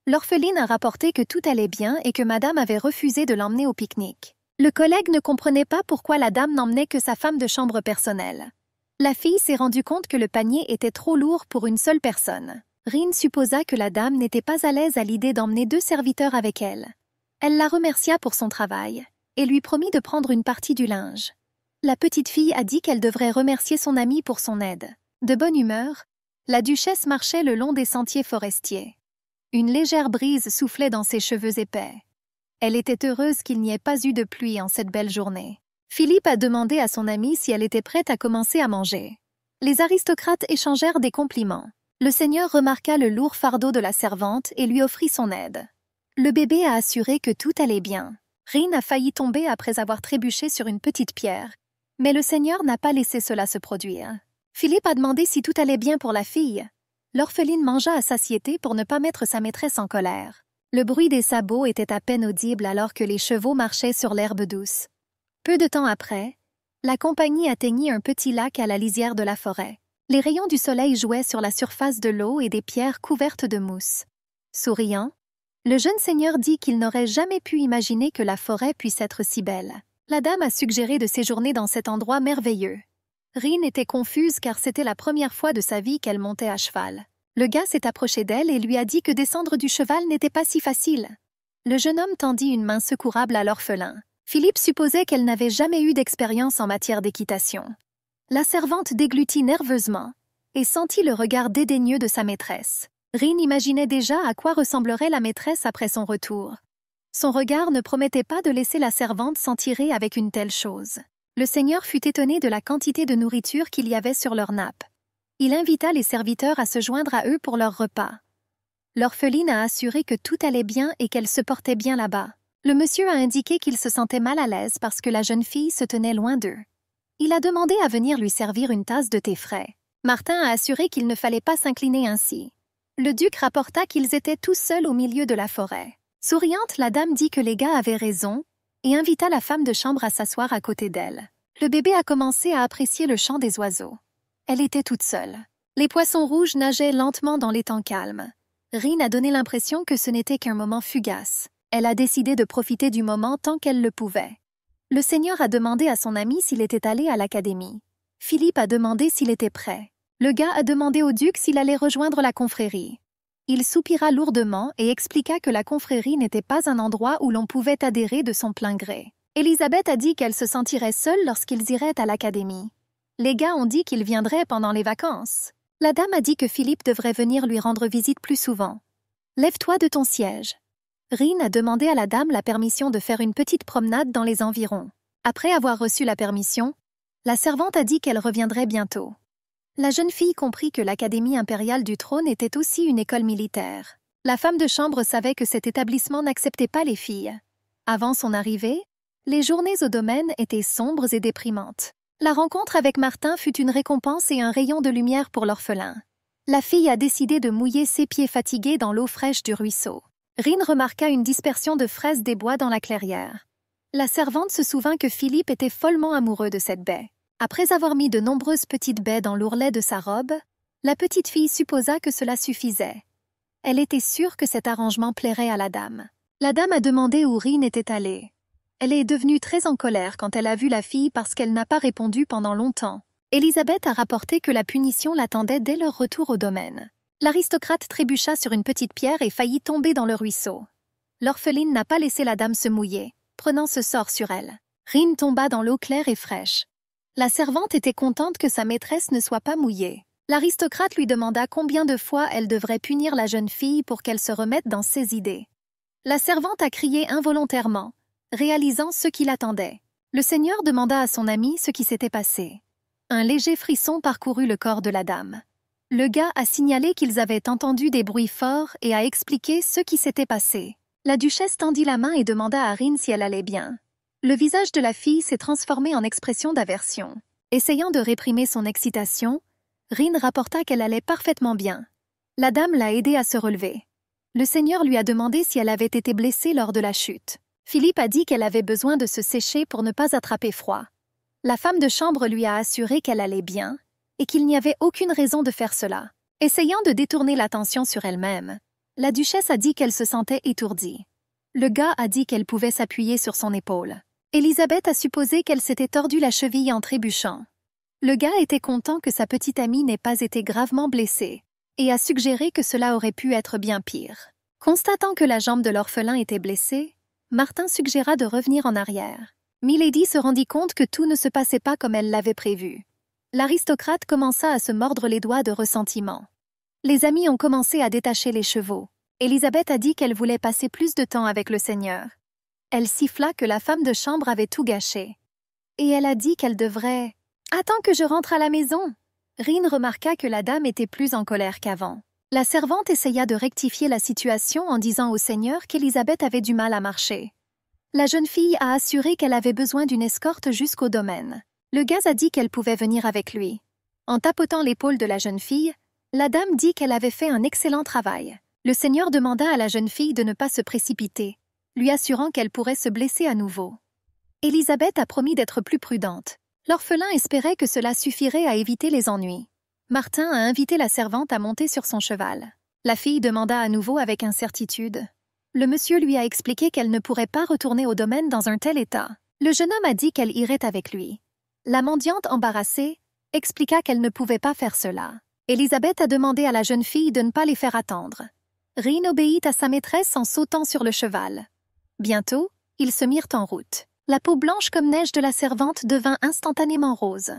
S1: L'orpheline a rapporté que tout allait bien et que madame avait refusé de l'emmener au pique-nique. Le collègue ne comprenait pas pourquoi la dame n'emmenait que sa femme de chambre personnelle. La fille s'est rendue compte que le panier était trop lourd pour une seule personne. Rine supposa que la dame n'était pas à l'aise à l'idée d'emmener 2 serviteurs avec elle. Elle la remercia pour son travail et lui promit de prendre une partie du linge. La petite fille a dit qu'elle devrait remercier son amie pour son aide. De bonne humeur, la duchesse marchait le long des sentiers forestiers. Une légère brise soufflait dans ses cheveux épais. Elle était heureuse qu'il n'y ait pas eu de pluie en cette belle journée. Philippe a demandé à son amie si elle était prête à commencer à manger. Les aristocrates échangèrent des compliments. Le seigneur remarqua le lourd fardeau de la servante et lui offrit son aide. Le bébé a assuré que tout allait bien. Rine a failli tomber après avoir trébuché sur une petite pierre, mais le seigneur n'a pas laissé cela se produire. Philippe a demandé si tout allait bien pour la fille. L'orpheline mangea à satiété pour ne pas mettre sa maîtresse en colère. Le bruit des sabots était à peine audible alors que les chevaux marchaient sur l'herbe douce. Peu de temps après, la compagnie atteignit un petit lac à la lisière de la forêt. Les rayons du soleil jouaient sur la surface de l'eau et des pierres couvertes de mousse. Souriant, le jeune seigneur dit qu'il n'aurait jamais pu imaginer que la forêt puisse être si belle. La dame a suggéré de séjourner dans cet endroit merveilleux. Rine était confuse car c'était la première fois de sa vie qu'elle montait à cheval. Le gars s'est approché d'elle et lui a dit que descendre du cheval n'était pas si facile. Le jeune homme tendit une main secourable à l'orphelin. Philippe supposait qu'elle n'avait jamais eu d'expérience en matière d'équitation. La servante déglutit nerveusement et sentit le regard dédaigneux de sa maîtresse. Rine imaginait déjà à quoi ressemblerait la maîtresse après son retour. Son regard ne promettait pas de laisser la servante s'en tirer avec une telle chose. Le seigneur fut étonné de la quantité de nourriture qu'il y avait sur leur nappe. Il invita les serviteurs à se joindre à eux pour leur repas. L'orpheline a assuré que tout allait bien et qu'elle se portait bien là-bas. Le monsieur a indiqué qu'il se sentait mal à l'aise parce que la jeune fille se tenait loin d'eux. Il a demandé à venir lui servir une tasse de thé frais. Martin a assuré qu'il ne fallait pas s'incliner ainsi. Le duc rapporta qu'ils étaient tous seuls au milieu de la forêt. Souriante, la dame dit que les gars avaient raison et invita la femme de chambre à s'asseoir à côté d'elle. Le bébé a commencé à apprécier le chant des oiseaux. Elle était toute seule. Les poissons rouges nageaient lentement dans l'étang calme. Rine a donné l'impression que ce n'était qu'un moment fugace. Elle a décidé de profiter du moment tant qu'elle le pouvait. Le seigneur a demandé à son ami s'il était allé à l'académie. Philippe a demandé s'il était prêt. Le gars a demandé au duc s'il allait rejoindre la confrérie. Il soupira lourdement et expliqua que la confrérie n'était pas un endroit où l'on pouvait adhérer de son plein gré. Élisabeth a dit qu'elle se sentirait seule lorsqu'ils iraient à l'académie. Les gars ont dit qu'ils viendraient pendant les vacances. La dame a dit que Philippe devrait venir lui rendre visite plus souvent. « Lève-toi de ton siège. » Rine a demandé à la dame la permission de faire une petite promenade dans les environs. Après avoir reçu la permission, la servante a dit qu'elle reviendrait bientôt. La jeune fille comprit que l'Académie impériale du trône était aussi une école militaire. La femme de chambre savait que cet établissement n'acceptait pas les filles. Avant son arrivée, les journées au domaine étaient sombres et déprimantes. La rencontre avec Martin fut une récompense et un rayon de lumière pour l'orphelin. La fille a décidé de mouiller ses pieds fatigués dans l'eau fraîche du ruisseau. Rin remarqua une dispersion de fraises des bois dans la clairière. La servante se souvint que Philippe était follement amoureux de cette baie. Après avoir mis de nombreuses petites baies dans l'ourlet de sa robe, la petite fille supposa que cela suffisait. Elle était sûre que cet arrangement plairait à la dame. La dame a demandé où Rin était allée. Elle est devenue très en colère quand elle a vu la fille parce qu'elle n'a pas répondu pendant longtemps. Élisabeth a rapporté que la punition l'attendait dès leur retour au domaine. L'aristocrate trébucha sur une petite pierre et faillit tomber dans le ruisseau. L'orpheline n'a pas laissé la dame se mouiller, prenant ce sort sur elle. Rin tomba dans l'eau claire et fraîche. La servante était contente que sa maîtresse ne soit pas mouillée. L'aristocrate lui demanda combien de fois elle devrait punir la jeune fille pour qu'elle se remette dans ses idées. La servante a crié involontairement, réalisant ce qui l'attendait. Le seigneur demanda à son ami ce qui s'était passé. Un léger frisson parcourut le corps de la dame. Le gars a signalé qu'ils avaient entendu des bruits forts et a expliqué ce qui s'était passé. La duchesse tendit la main et demanda à Rin si elle allait bien. Le visage de la fille s'est transformé en expression d'aversion. Essayant de réprimer son excitation, Rin rapporta qu'elle allait parfaitement bien. La dame l'a aidée à se relever. Le seigneur lui a demandé si elle avait été blessée lors de la chute. Philippe a dit qu'elle avait besoin de se sécher pour ne pas attraper froid. La femme de chambre lui a assuré qu'elle allait bien et qu'il n'y avait aucune raison de faire cela. Essayant de détourner l'attention sur elle-même, la duchesse a dit qu'elle se sentait étourdie. Le gars a dit qu'elle pouvait s'appuyer sur son épaule. Élisabeth a supposé qu'elle s'était tordu la cheville en trébuchant. Le gars était content que sa petite amie n'ait pas été gravement blessée et a suggéré que cela aurait pu être bien pire. Constatant que la jambe de l'orphelin était blessée, Martin suggéra de revenir en arrière. Milady se rendit compte que tout ne se passait pas comme elle l'avait prévu. L'aristocrate commença à se mordre les doigts de ressentiment. Les amis ont commencé à détacher les chevaux. Élisabeth a dit qu'elle voulait passer plus de temps avec le seigneur. Elle siffla que la femme de chambre avait tout gâché. Et elle a dit qu'elle devrait... « Attends que je rentre à la maison !» Rin remarqua que la dame était plus en colère qu'avant. La servante essaya de rectifier la situation en disant au seigneur qu'Élisabeth avait du mal à marcher. La jeune fille a assuré qu'elle avait besoin d'une escorte jusqu'au domaine. Le gaz a dit qu'elle pouvait venir avec lui. En tapotant l'épaule de la jeune fille, la dame dit qu'elle avait fait un excellent travail. Le seigneur demanda à la jeune fille de ne pas se précipiter, lui assurant qu'elle pourrait se blesser à nouveau. Élisabeth a promis d'être plus prudente. L'orphelin espérait que cela suffirait à éviter les ennuis. Martin a invité la servante à monter sur son cheval. La fille demanda à nouveau avec incertitude. Le monsieur lui a expliqué qu'elle ne pourrait pas retourner au domaine dans un tel état. Le jeune homme a dit qu'elle irait avec lui. La mendiante, embarrassée, expliqua qu'elle ne pouvait pas faire cela. Élisabeth a demandé à la jeune fille de ne pas les faire attendre. Rin obéit à sa maîtresse en sautant sur le cheval. Bientôt, ils se mirent en route. La peau blanche comme neige de la servante devint instantanément rose.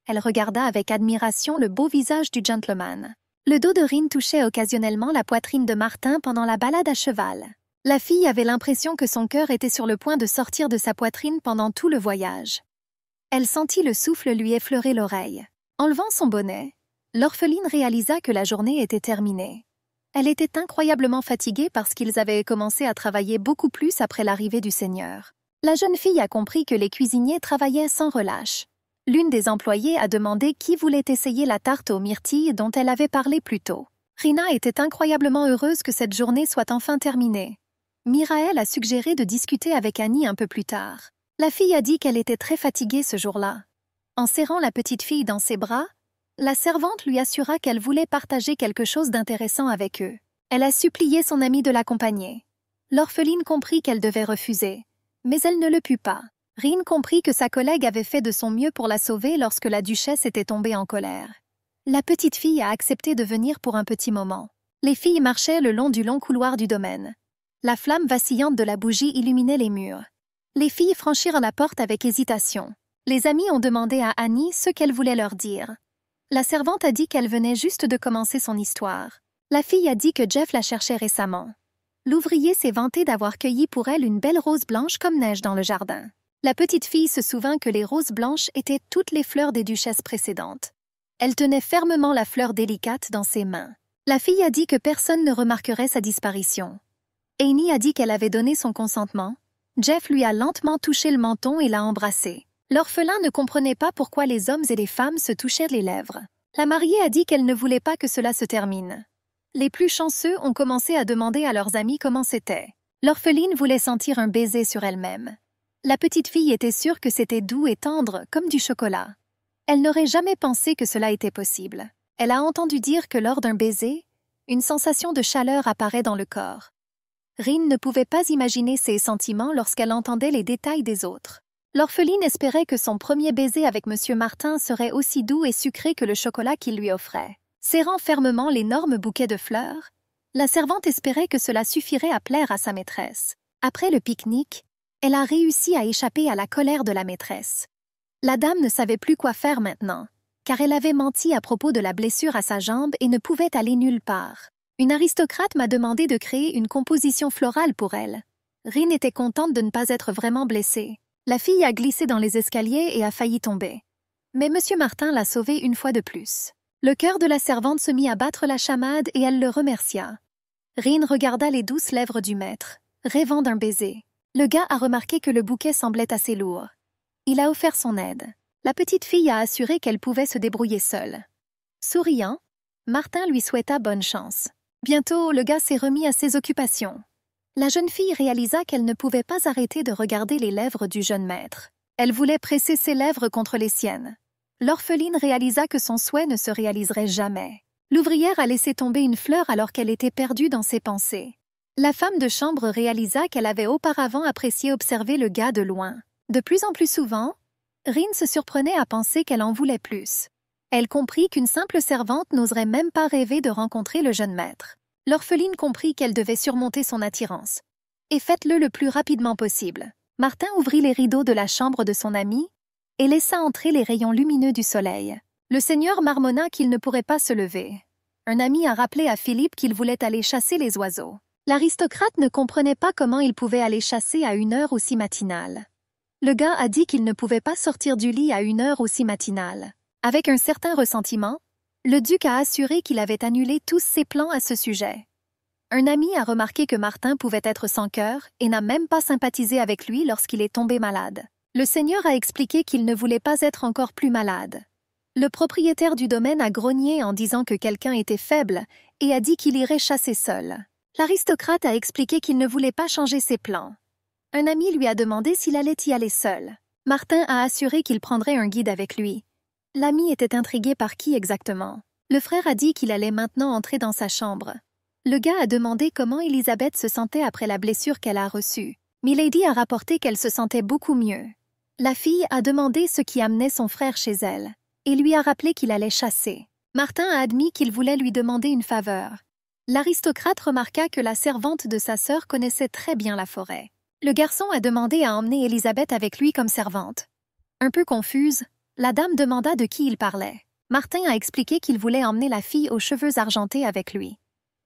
S1: Elle regarda avec admiration le beau visage du gentleman. Le dos de Rin touchait occasionnellement la poitrine de Martin pendant la balade à cheval. La fille avait l'impression que son cœur était sur le point de sortir de sa poitrine pendant tout le voyage. Elle sentit le souffle lui effleurer l'oreille. Enlevant son bonnet, l'orpheline réalisa que la journée était terminée. Elle était incroyablement fatiguée parce qu'ils avaient commencé à travailler beaucoup plus après l'arrivée du seigneur. La jeune fille a compris que les cuisiniers travaillaient sans relâche. L'une des employées a demandé qui voulait essayer la tarte aux myrtilles dont elle avait parlé plus tôt. Rina était incroyablement heureuse que cette journée soit enfin terminée. Mirael a suggéré de discuter avec Annie un peu plus tard. La fille a dit qu'elle était très fatiguée ce jour-là. En serrant la petite fille dans ses bras, la servante lui assura qu'elle voulait partager quelque chose d'intéressant avec eux. Elle a supplié son amie de l'accompagner. L'orpheline comprit qu'elle devait refuser, mais elle ne le put pas. Rin comprit que sa collègue avait fait de son mieux pour la sauver lorsque la duchesse était tombée en colère. La petite fille a accepté de venir pour un petit moment. Les filles marchaient le long du long couloir du domaine. La flamme vacillante de la bougie illuminait les murs. Les filles franchirent la porte avec hésitation. Les amies ont demandé à Annie ce qu'elle voulait leur dire. La servante a dit qu'elle venait juste de commencer son histoire. La fille a dit que Jeff la cherchait récemment. L'ouvrier s'est vanté d'avoir cueilli pour elle une belle rose blanche comme neige dans le jardin. La petite fille se souvint que les roses blanches étaient toutes les fleurs des duchesses précédentes. Elle tenait fermement la fleur délicate dans ses mains. La fille a dit que personne ne remarquerait sa disparition. Annie a dit qu'elle avait donné son consentement. Jeff lui a lentement touché le menton et l'a embrassé. L'orphelin ne comprenait pas pourquoi les hommes et les femmes se touchaient les lèvres. La mariée a dit qu'elle ne voulait pas que cela se termine. Les plus chanceux ont commencé à demander à leurs amis comment c'était. L'orpheline voulait sentir un baiser sur elle-même. La petite fille était sûre que c'était doux et tendre, comme du chocolat. Elle n'aurait jamais pensé que cela était possible. Elle a entendu dire que lors d'un baiser, une sensation de chaleur apparaît dans le corps. Rin ne pouvait pas imaginer ses sentiments lorsqu'elle entendait les détails des autres. L'orpheline espérait que son premier baiser avec M. Martin serait aussi doux et sucré que le chocolat qu'il lui offrait. Serrant fermement l'énorme bouquet de fleurs, la servante espérait que cela suffirait à plaire à sa maîtresse. Après le pique-nique, elle a réussi à échapper à la colère de la maîtresse. La dame ne savait plus quoi faire maintenant, car elle avait menti à propos de la blessure à sa jambe et ne pouvait aller nulle part. Une aristocrate m'a demandé de créer une composition florale pour elle. Rin était contente de ne pas être vraiment blessée. La fille a glissé dans les escaliers et a failli tomber. Mais M. Martin l'a sauvée une fois de plus. Le cœur de la servante se mit à battre la chamade et elle le remercia. Rin regarda les douces lèvres du maître, rêvant d'un baiser. Le gars a remarqué que le bouquet semblait assez lourd. Il a offert son aide. La petite fille a assuré qu'elle pouvait se débrouiller seule. Souriant, Martin lui souhaita bonne chance. Bientôt, le gars s'est remis à ses occupations. La jeune fille réalisa qu'elle ne pouvait pas arrêter de regarder les lèvres du jeune maître. Elle voulait presser ses lèvres contre les siennes. L'orpheline réalisa que son souhait ne se réaliserait jamais. L'ouvrière a laissé tomber une fleur alors qu'elle était perdue dans ses pensées. La femme de chambre réalisa qu'elle avait auparavant apprécié observer le gars de loin. De plus en plus souvent, Rin se surprenait à penser qu'elle en voulait plus. Elle comprit qu'une simple servante n'oserait même pas rêver de rencontrer le jeune maître. L'orpheline comprit qu'elle devait surmonter son attirance. Et faites-le le plus rapidement possible. Martin ouvrit les rideaux de la chambre de son ami et laissa entrer les rayons lumineux du soleil. Le seigneur marmonna qu'il ne pourrait pas se lever. Un ami a rappelé à Philippe qu'il voulait aller chasser les oiseaux. L'aristocrate ne comprenait pas comment il pouvait aller chasser à une heure aussi matinale. Le gars a dit qu'il ne pouvait pas sortir du lit à une heure aussi matinale. Avec un certain ressentiment, le duc a assuré qu'il avait annulé tous ses plans à ce sujet. Un ami a remarqué que Martin pouvait être sans cœur et n'a même pas sympathisé avec lui lorsqu'il est tombé malade. Le seigneur a expliqué qu'il ne voulait pas être encore plus malade. Le propriétaire du domaine a grogné en disant que quelqu'un était faible et a dit qu'il irait chasser seul. L'aristocrate a expliqué qu'il ne voulait pas changer ses plans. Un ami lui a demandé s'il allait y aller seul. Martin a assuré qu'il prendrait un guide avec lui. L'ami était intrigué par qui exactement. Le frère a dit qu'il allait maintenant entrer dans sa chambre. Le gars a demandé comment Elisabeth se sentait après la blessure qu'elle a reçue. Milady a rapporté qu'elle se sentait beaucoup mieux. La fille a demandé ce qui amenait son frère chez elle et lui a rappelé qu'il allait chasser. Martin a admis qu'il voulait lui demander une faveur. L'aristocrate remarqua que la servante de sa sœur connaissait très bien la forêt. Le garçon a demandé à emmener Elisabeth avec lui comme servante. Un peu confuse, la dame demanda de qui il parlait. Martin a expliqué qu'il voulait emmener la fille aux cheveux argentés avec lui.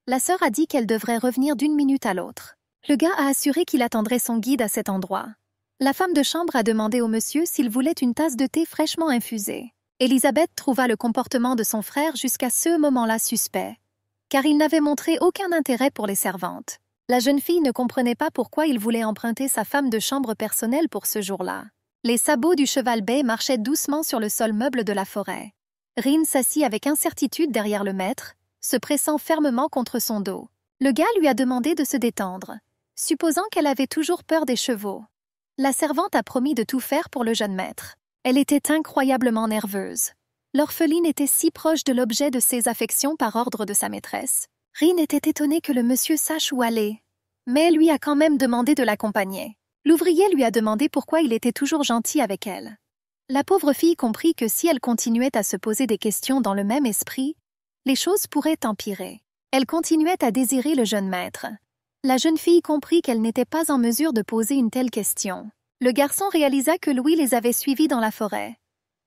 S1: La sœur a dit qu'elle devrait revenir d'une minute à l'autre. Le gars a assuré qu'il attendrait son guide à cet endroit. La femme de chambre a demandé au monsieur s'il voulait une tasse de thé fraîchement infusée. Elisabeth trouva le comportement de son frère jusqu'à ce moment-là suspect, car il n'avait montré aucun intérêt pour les servantes. La jeune fille ne comprenait pas pourquoi il voulait emprunter sa femme de chambre personnelle pour ce jour-là. Les sabots du cheval bai marchaient doucement sur le sol meuble de la forêt. Rin s'assit avec incertitude derrière le maître, se pressant fermement contre son dos. Le gars lui a demandé de se détendre, supposant qu'elle avait toujours peur des chevaux. La servante a promis de tout faire pour le jeune maître. Elle était incroyablement nerveuse. L'orpheline était si proche de l'objet de ses affections par ordre de sa maîtresse. Rin était étonnée que le monsieur sache où aller, mais elle lui a quand même demandé de l'accompagner. L'ouvrier lui a demandé pourquoi il était toujours gentil avec elle. La pauvre fille comprit que si elle continuait à se poser des questions dans le même esprit, les choses pourraient empirer. Elle continuait à désirer le jeune maître. La jeune fille comprit qu'elle n'était pas en mesure de poser une telle question. Le garçon réalisa que Louis les avait suivis dans la forêt.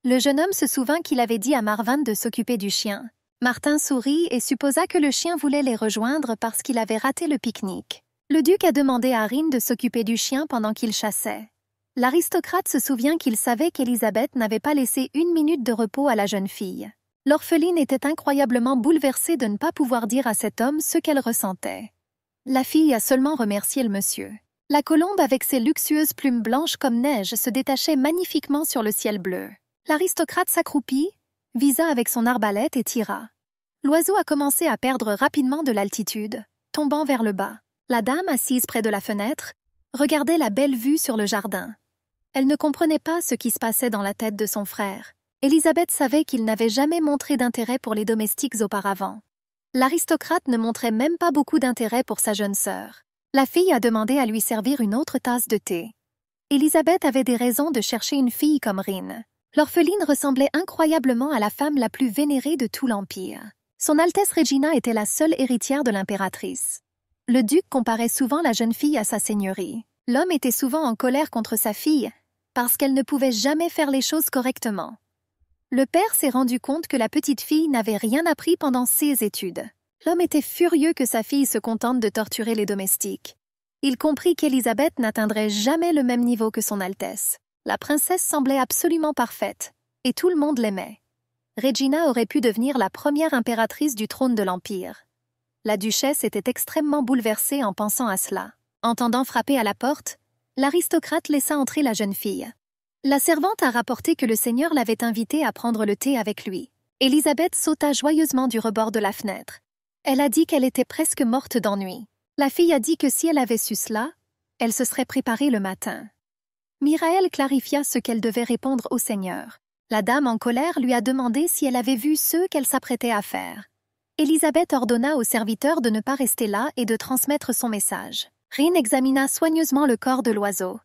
S1: Le jeune homme se souvint qu'il avait dit à Marvan de s'occuper du chien. Martin sourit et supposa que le chien voulait les rejoindre parce qu'il avait raté le pique-nique. Le duc a demandé à Rin de s'occuper du chien pendant qu'il chassait. L'aristocrate se souvient qu'il savait qu'Élisabeth n'avait pas laissé une minute de repos à la jeune fille. L'orpheline était incroyablement bouleversée de ne pas pouvoir dire à cet homme ce qu'elle ressentait. La fille a seulement remercié le monsieur. La colombe avec ses luxueuses plumes blanches comme neige se détachait magnifiquement sur le ciel bleu. L'aristocrate s'accroupit visa avec son arbalète et tira. L'oiseau a commencé à perdre rapidement de l'altitude, tombant vers le bas. La dame, assise près de la fenêtre, regardait la belle vue sur le jardin. Elle ne comprenait pas ce qui se passait dans la tête de son frère. Élisabeth savait qu'il n'avait jamais montré d'intérêt pour les domestiques auparavant. L'aristocrate ne montrait même pas beaucoup d'intérêt pour sa jeune sœur. La fille a demandé à lui servir une autre tasse de thé. Élisabeth avait des raisons de chercher une fille comme Rine. L'orpheline ressemblait incroyablement à la femme la plus vénérée de tout l'Empire. Son Altesse Regina était la seule héritière de l'impératrice. Le duc comparait souvent la jeune fille à sa seigneurie. L'homme était souvent en colère contre sa fille, parce qu'elle ne pouvait jamais faire les choses correctement. Le père s'est rendu compte que la petite fille n'avait rien appris pendant ses études. L'homme était furieux que sa fille se contente de torturer les domestiques. Il comprit qu'Élisabeth n'atteindrait jamais le même niveau que son Altesse. La princesse semblait absolument parfaite, et tout le monde l'aimait. Regina aurait pu devenir la première impératrice du trône de l'Empire. La duchesse était extrêmement bouleversée en pensant à cela. Entendant frapper à la porte, l'aristocrate laissa entrer la jeune fille. La servante a rapporté que le seigneur l'avait invitée à prendre le thé avec lui. Élisabeth sauta joyeusement du rebord de la fenêtre. Elle a dit qu'elle était presque morte d'ennui. La fille a dit que si elle avait su cela, elle se serait préparée le matin. Miraël clarifia ce qu'elle devait répondre au seigneur. La dame en colère lui a demandé si elle avait vu ce qu'elle s'apprêtait à faire. Élisabeth ordonna au serviteur de ne pas rester là et de transmettre son message. Rine examina soigneusement le corps de l'oiseau,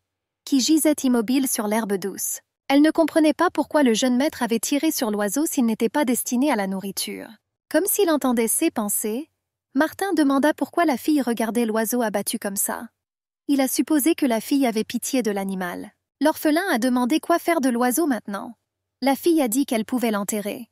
S1: qui gisait immobile sur l'herbe douce. Elle ne comprenait pas pourquoi le jeune maître avait tiré sur l'oiseau s'il n'était pas destiné à la nourriture. Comme s'il entendait ses pensées, Martin demanda pourquoi la fille regardait l'oiseau abattu comme ça. Il a supposé que la fille avait pitié de l'animal. L'orphelin a demandé quoi faire de l'oiseau maintenant. La fille a dit qu'elle pouvait l'enterrer.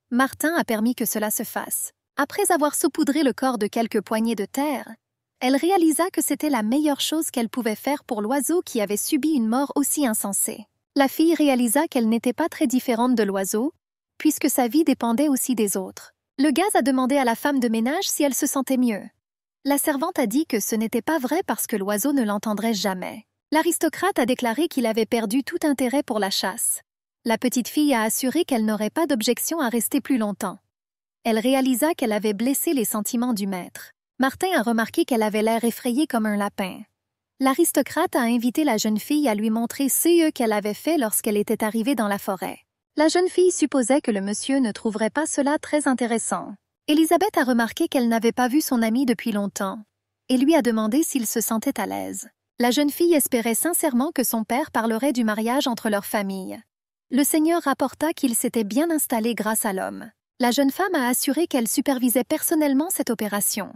S1: Martin a permis que cela se fasse. Après avoir saupoudré le corps de quelques poignées de terre, elle réalisa que c'était la meilleure chose qu'elle pouvait faire pour l'oiseau qui avait subi une mort aussi insensée. La fille réalisa qu'elle n'était pas très différente de l'oiseau, puisque sa vie dépendait aussi des autres. Le gaz a demandé à la femme de ménage si elle se sentait mieux. La servante a dit que ce n'était pas vrai parce que l'oiseau ne l'entendrait jamais. L'aristocrate a déclaré qu'il avait perdu tout intérêt pour la chasse. La petite fille a assuré qu'elle n'aurait pas d'objection à rester plus longtemps. Elle réalisa qu'elle avait blessé les sentiments du maître. Martin a remarqué qu'elle avait l'air effrayée comme un lapin. L'aristocrate a invité la jeune fille à lui montrer ce qu'elle avait fait lorsqu'elle était arrivée dans la forêt. La jeune fille supposait que le monsieur ne trouverait pas cela très intéressant. Élisabeth a remarqué qu'elle n'avait pas vu son ami depuis longtemps et lui a demandé s'il se sentait à l'aise. La jeune fille espérait sincèrement que son père parlerait du mariage entre leurs familles. Le seigneur rapporta qu'il s'était bien installé grâce à l'homme. La jeune femme a assuré qu'elle supervisait personnellement cette opération.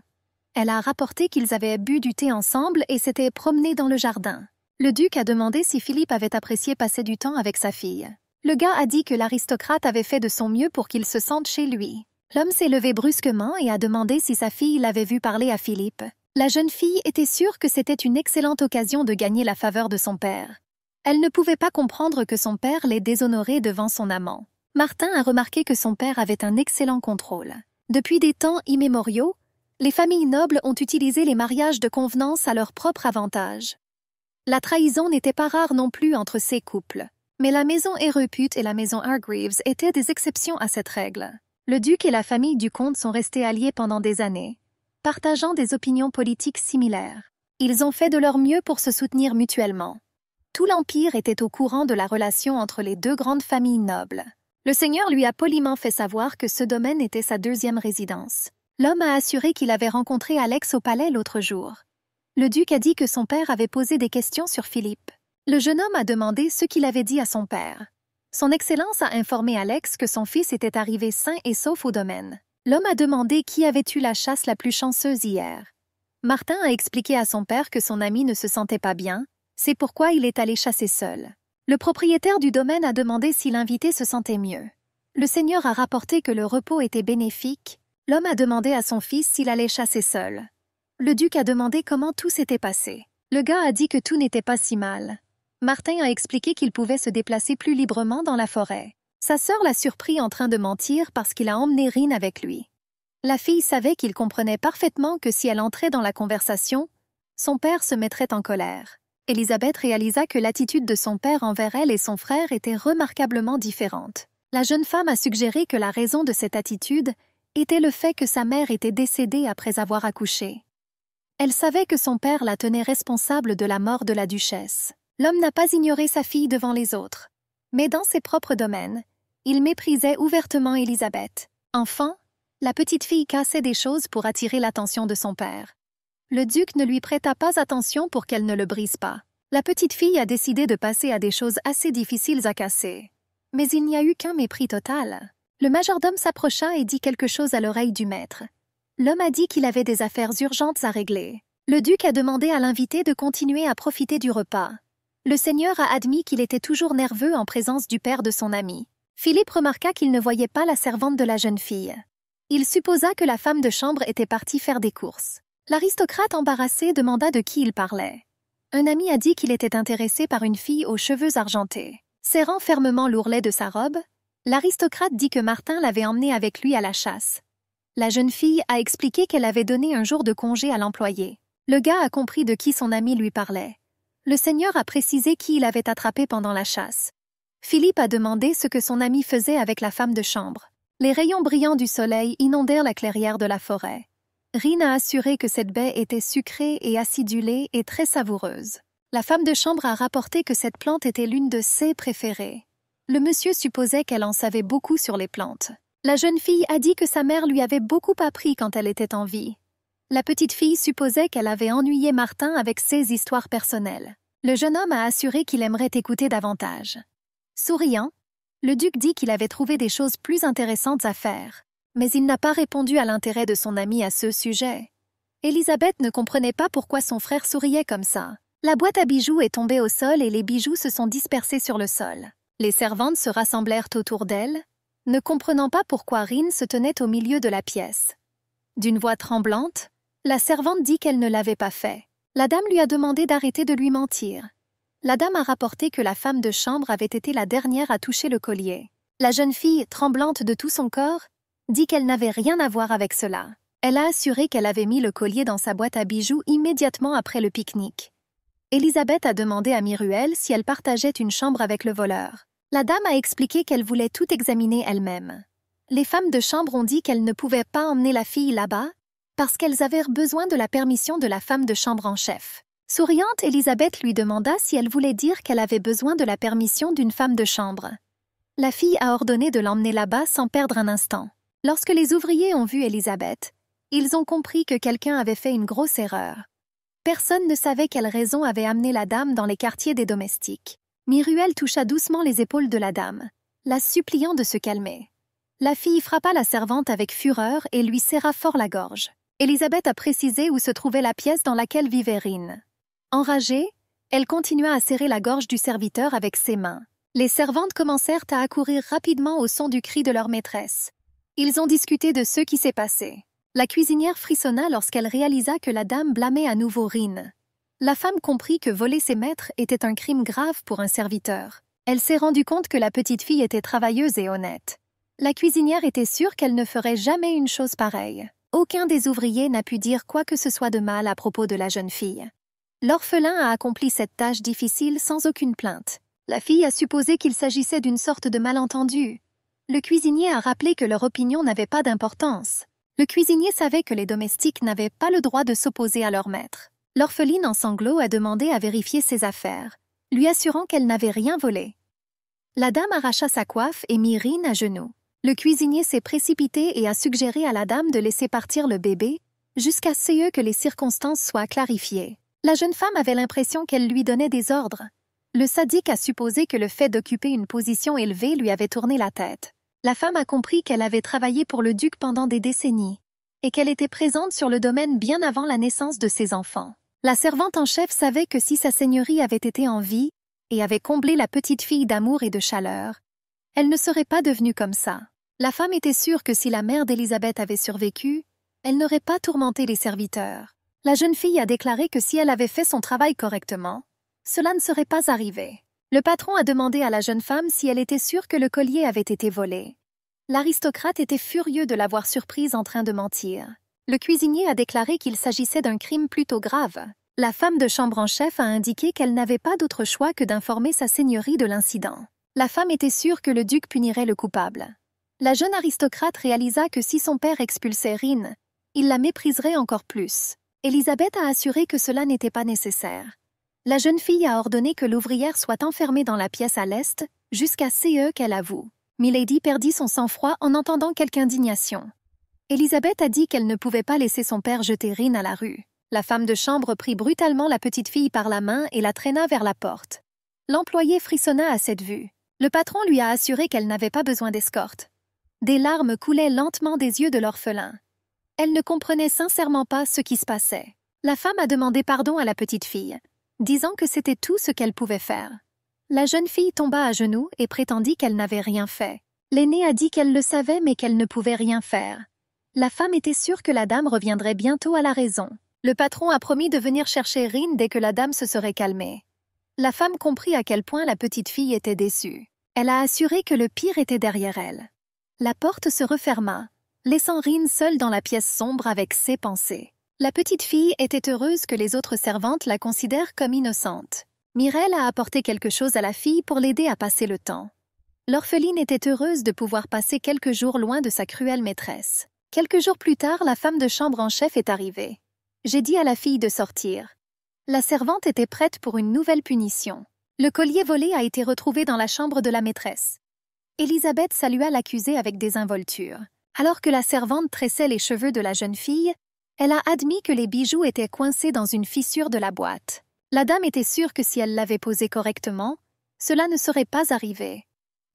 S1: Elle a rapporté qu'ils avaient bu du thé ensemble et s'étaient promenés dans le jardin. Le duc a demandé si Philippe avait apprécié passer du temps avec sa fille. Le gars a dit que l'aristocrate avait fait de son mieux pour qu'il se sente chez lui. L'homme s'est levé brusquement et a demandé si sa fille l'avait vu parler à Philippe. La jeune fille était sûre que c'était une excellente occasion de gagner la faveur de son père. Elle ne pouvait pas comprendre que son père l'ait déshonorée devant son amant. Martin a remarqué que son père avait un excellent contrôle. Depuis des temps immémoriaux, les familles nobles ont utilisé les mariages de convenance à leur propre avantage. La trahison n'était pas rare non plus entre ces couples. Mais la maison Herepute et la maison Hargreaves étaient des exceptions à cette règle. Le duc et la famille du comte sont restés alliés pendant des années, partageant des opinions politiques similaires. Ils ont fait de leur mieux pour se soutenir mutuellement. Tout l'Empire était au courant de la relation entre les deux grandes familles nobles. Le seigneur lui a poliment fait savoir que ce domaine était sa deuxième résidence. L'homme a assuré qu'il avait rencontré Alex au palais l'autre jour. Le duc a dit que son père avait posé des questions sur Philippe. Le jeune homme a demandé ce qu'il avait dit à son père. Son Excellence a informé Alex que son fils était arrivé sain et sauf au domaine. L'homme a demandé qui avait eu la chasse la plus chanceuse hier. Martin a expliqué à son père que son ami ne se sentait pas bien, c'est pourquoi il est allé chasser seul. Le propriétaire du domaine a demandé si l'invité se sentait mieux. Le seigneur a rapporté que le repos était bénéfique. L'homme a demandé à son fils s'il allait chasser seul. Le duc a demandé comment tout s'était passé. Le gars a dit que tout n'était pas si mal. Martin a expliqué qu'il pouvait se déplacer plus librement dans la forêt. Sa sœur l'a surpris en train de mentir parce qu'il a emmené Rine avec lui. La fille savait qu'il comprenait parfaitement que si elle entrait dans la conversation, son père se mettrait en colère. Élisabeth réalisa que l'attitude de son père envers elle et son frère était remarquablement différente. La jeune femme a suggéré que la raison de cette attitude était le fait que sa mère était décédée après avoir accouché. Elle savait que son père la tenait responsable de la mort de la duchesse. L'homme n'a pas ignoré sa fille devant les autres. Mais dans ses propres domaines, il méprisait ouvertement Élisabeth. Enfant, la petite fille cassait des choses pour attirer l'attention de son père. Le duc ne lui prêta pas attention pour qu'elle ne le brise pas. La petite fille a décidé de passer à des choses assez difficiles à casser. Mais il n'y a eu qu'un mépris total. Le majordome s'approcha et dit quelque chose à l'oreille du maître. L'homme a dit qu'il avait des affaires urgentes à régler. Le duc a demandé à l'invité de continuer à profiter du repas. Le seigneur a admis qu'il était toujours nerveux en présence du père de son ami. Philippe remarqua qu'il ne voyait pas la servante de la jeune fille. Il supposa que la femme de chambre était partie faire des courses. L'aristocrate embarrassé demanda de qui il parlait. Un ami a dit qu'il était intéressé par une fille aux cheveux argentés. Serrant fermement l'ourlet de sa robe, l'aristocrate dit que Martin l'avait emmenée avec lui à la chasse. La jeune fille a expliqué qu'elle avait donné un jour de congé à l'employé. Le gars a compris de qui son ami lui parlait. Le seigneur a précisé qui il avait attrapé pendant la chasse. Philippe a demandé ce que son ami faisait avec la femme de chambre. Les rayons brillants du soleil inondèrent la clairière de la forêt. Rin a assuré que cette baie était sucrée et acidulée et très savoureuse. La femme de chambre a rapporté que cette plante était l'une de ses préférées. Le monsieur supposait qu'elle en savait beaucoup sur les plantes. La jeune fille a dit que sa mère lui avait beaucoup appris quand elle était en vie. La petite fille supposait qu'elle avait ennuyé Martin avec ses histoires personnelles. Le jeune homme a assuré qu'il aimerait écouter davantage. Souriant, le duc dit qu'il avait trouvé des choses plus intéressantes à faire, mais il n'a pas répondu à l'intérêt de son ami à ce sujet. Élisabeth ne comprenait pas pourquoi son frère souriait comme ça. La boîte à bijoux est tombée au sol et les bijoux se sont dispersés sur le sol. Les servantes se rassemblèrent autour d'elle, ne comprenant pas pourquoi Rin se tenait au milieu de la pièce. D'une voix tremblante, la servante dit qu'elle ne l'avait pas fait. La dame lui a demandé d'arrêter de lui mentir. La dame a rapporté que la femme de chambre avait été la dernière à toucher le collier. La jeune fille, tremblante de tout son corps, dit qu'elle n'avait rien à voir avec cela. Elle a assuré qu'elle avait mis le collier dans sa boîte à bijoux immédiatement après le pique-nique. Élisabeth a demandé à Myruel si elle partageait une chambre avec le voleur. La dame a expliqué qu'elle voulait tout examiner elle-même. Les femmes de chambre ont dit qu'elles ne pouvaient pas emmener la fille là-bas parce qu'elles avaient besoin de la permission de la femme de chambre en chef. Souriante, Élisabeth lui demanda si elle voulait dire qu'elle avait besoin de la permission d'une femme de chambre. La fille a ordonné de l'emmener là-bas sans perdre un instant. Lorsque les ouvriers ont vu Élisabeth, ils ont compris que quelqu'un avait fait une grosse erreur. Personne ne savait quelle raison avait amené la dame dans les quartiers des domestiques. Myruel toucha doucement les épaules de la dame, la suppliant de se calmer. La fille frappa la servante avec fureur et lui serra fort la gorge. Élisabeth a précisé où se trouvait la pièce dans laquelle vivait Rin. Enragée, elle continua à serrer la gorge du serviteur avec ses mains. Les servantes commencèrent à accourir rapidement au son du cri de leur maîtresse. Ils ont discuté de ce qui s'est passé. La cuisinière frissonna lorsqu'elle réalisa que la dame blâmait à nouveau Rin. La femme comprit que voler ses maîtres était un crime grave pour un serviteur. Elle s'est rendue compte que la petite fille était travailleuse et honnête. La cuisinière était sûre qu'elle ne ferait jamais une chose pareille. Aucun des ouvriers n'a pu dire quoi que ce soit de mal à propos de la jeune fille. L'orphelin a accompli cette tâche difficile sans aucune plainte. La fille a supposé qu'il s'agissait d'une sorte de malentendu. Le cuisinier a rappelé que leur opinion n'avait pas d'importance. Le cuisinier savait que les domestiques n'avaient pas le droit de s'opposer à leur maître. L'orpheline en sanglots a demandé à vérifier ses affaires, lui assurant qu'elle n'avait rien volé. La dame arracha sa coiffe et mit Rin à genoux. Le cuisinier s'est précipité et a suggéré à la dame de laisser partir le bébé jusqu'à ce que les circonstances soient clarifiées. La jeune femme avait l'impression qu'elle lui donnait des ordres. Le sadique a supposé que le fait d'occuper une position élevée lui avait tourné la tête. La femme a compris qu'elle avait travaillé pour le duc pendant des décennies et qu'elle était présente sur le domaine bien avant la naissance de ses enfants. La servante en chef savait que si sa seigneurie avait été en vie et avait comblé la petite fille d'amour et de chaleur, elle ne serait pas devenue comme ça. La femme était sûre que si la mère d'Élisabeth avait survécu, elle n'aurait pas tourmenté les serviteurs. La jeune fille a déclaré que si elle avait fait son travail correctement, cela ne serait pas arrivé. Le patron a demandé à la jeune femme si elle était sûre que le collier avait été volé. L'aristocrate était furieux de l'avoir surprise en train de mentir. Le cuisinier a déclaré qu'il s'agissait d'un crime plutôt grave. La femme de chambre en chef a indiqué qu'elle n'avait pas d'autre choix que d'informer sa seigneurie de l'incident. La femme était sûre que le duc punirait le coupable. La jeune aristocrate réalisa que si son père expulsait Rin, il la mépriserait encore plus. Élisabeth a assuré que cela n'était pas nécessaire. La jeune fille a ordonné que l'ouvrière soit enfermée dans la pièce à l'est, jusqu'à ce qu'elle avoue. Milady perdit son sang-froid en entendant quelque indignation. Élisabeth a dit qu'elle ne pouvait pas laisser son père jeter Rin à la rue. La femme de chambre prit brutalement la petite fille par la main et la traîna vers la porte. L'employé frissonna à cette vue. Le patron lui a assuré qu'elle n'avait pas besoin d'escorte. Des larmes coulaient lentement des yeux de l'orphelin. Elle ne comprenait sincèrement pas ce qui se passait. La femme a demandé pardon à la petite fille, disant que c'était tout ce qu'elle pouvait faire. La jeune fille tomba à genoux et prétendit qu'elle n'avait rien fait. L'aînée a dit qu'elle le savait mais qu'elle ne pouvait rien faire. La femme était sûre que la dame reviendrait bientôt à la raison. Le patron a promis de venir chercher Rin dès que la dame se serait calmée. La femme comprit à quel point la petite fille était déçue. Elle a assuré que le pire était derrière elle. La porte se referma, laissant Rin seule dans la pièce sombre avec ses pensées. La petite fille était heureuse que les autres servantes la considèrent comme innocente. Mireille a apporté quelque chose à la fille pour l'aider à passer le temps. L'orpheline était heureuse de pouvoir passer quelques jours loin de sa cruelle maîtresse. Quelques jours plus tard, la femme de chambre en chef est arrivée. J'ai dit à la fille de sortir. La servante était prête pour une nouvelle punition. Le collier volé a été retrouvé dans la chambre de la maîtresse. Élisabeth salua l'accusée avec désinvolture. Alors que la servante tressait les cheveux de la jeune fille, elle a admis que les bijoux étaient coincés dans une fissure de la boîte. La dame était sûre que si elle l'avait posé correctement, cela ne serait pas arrivé.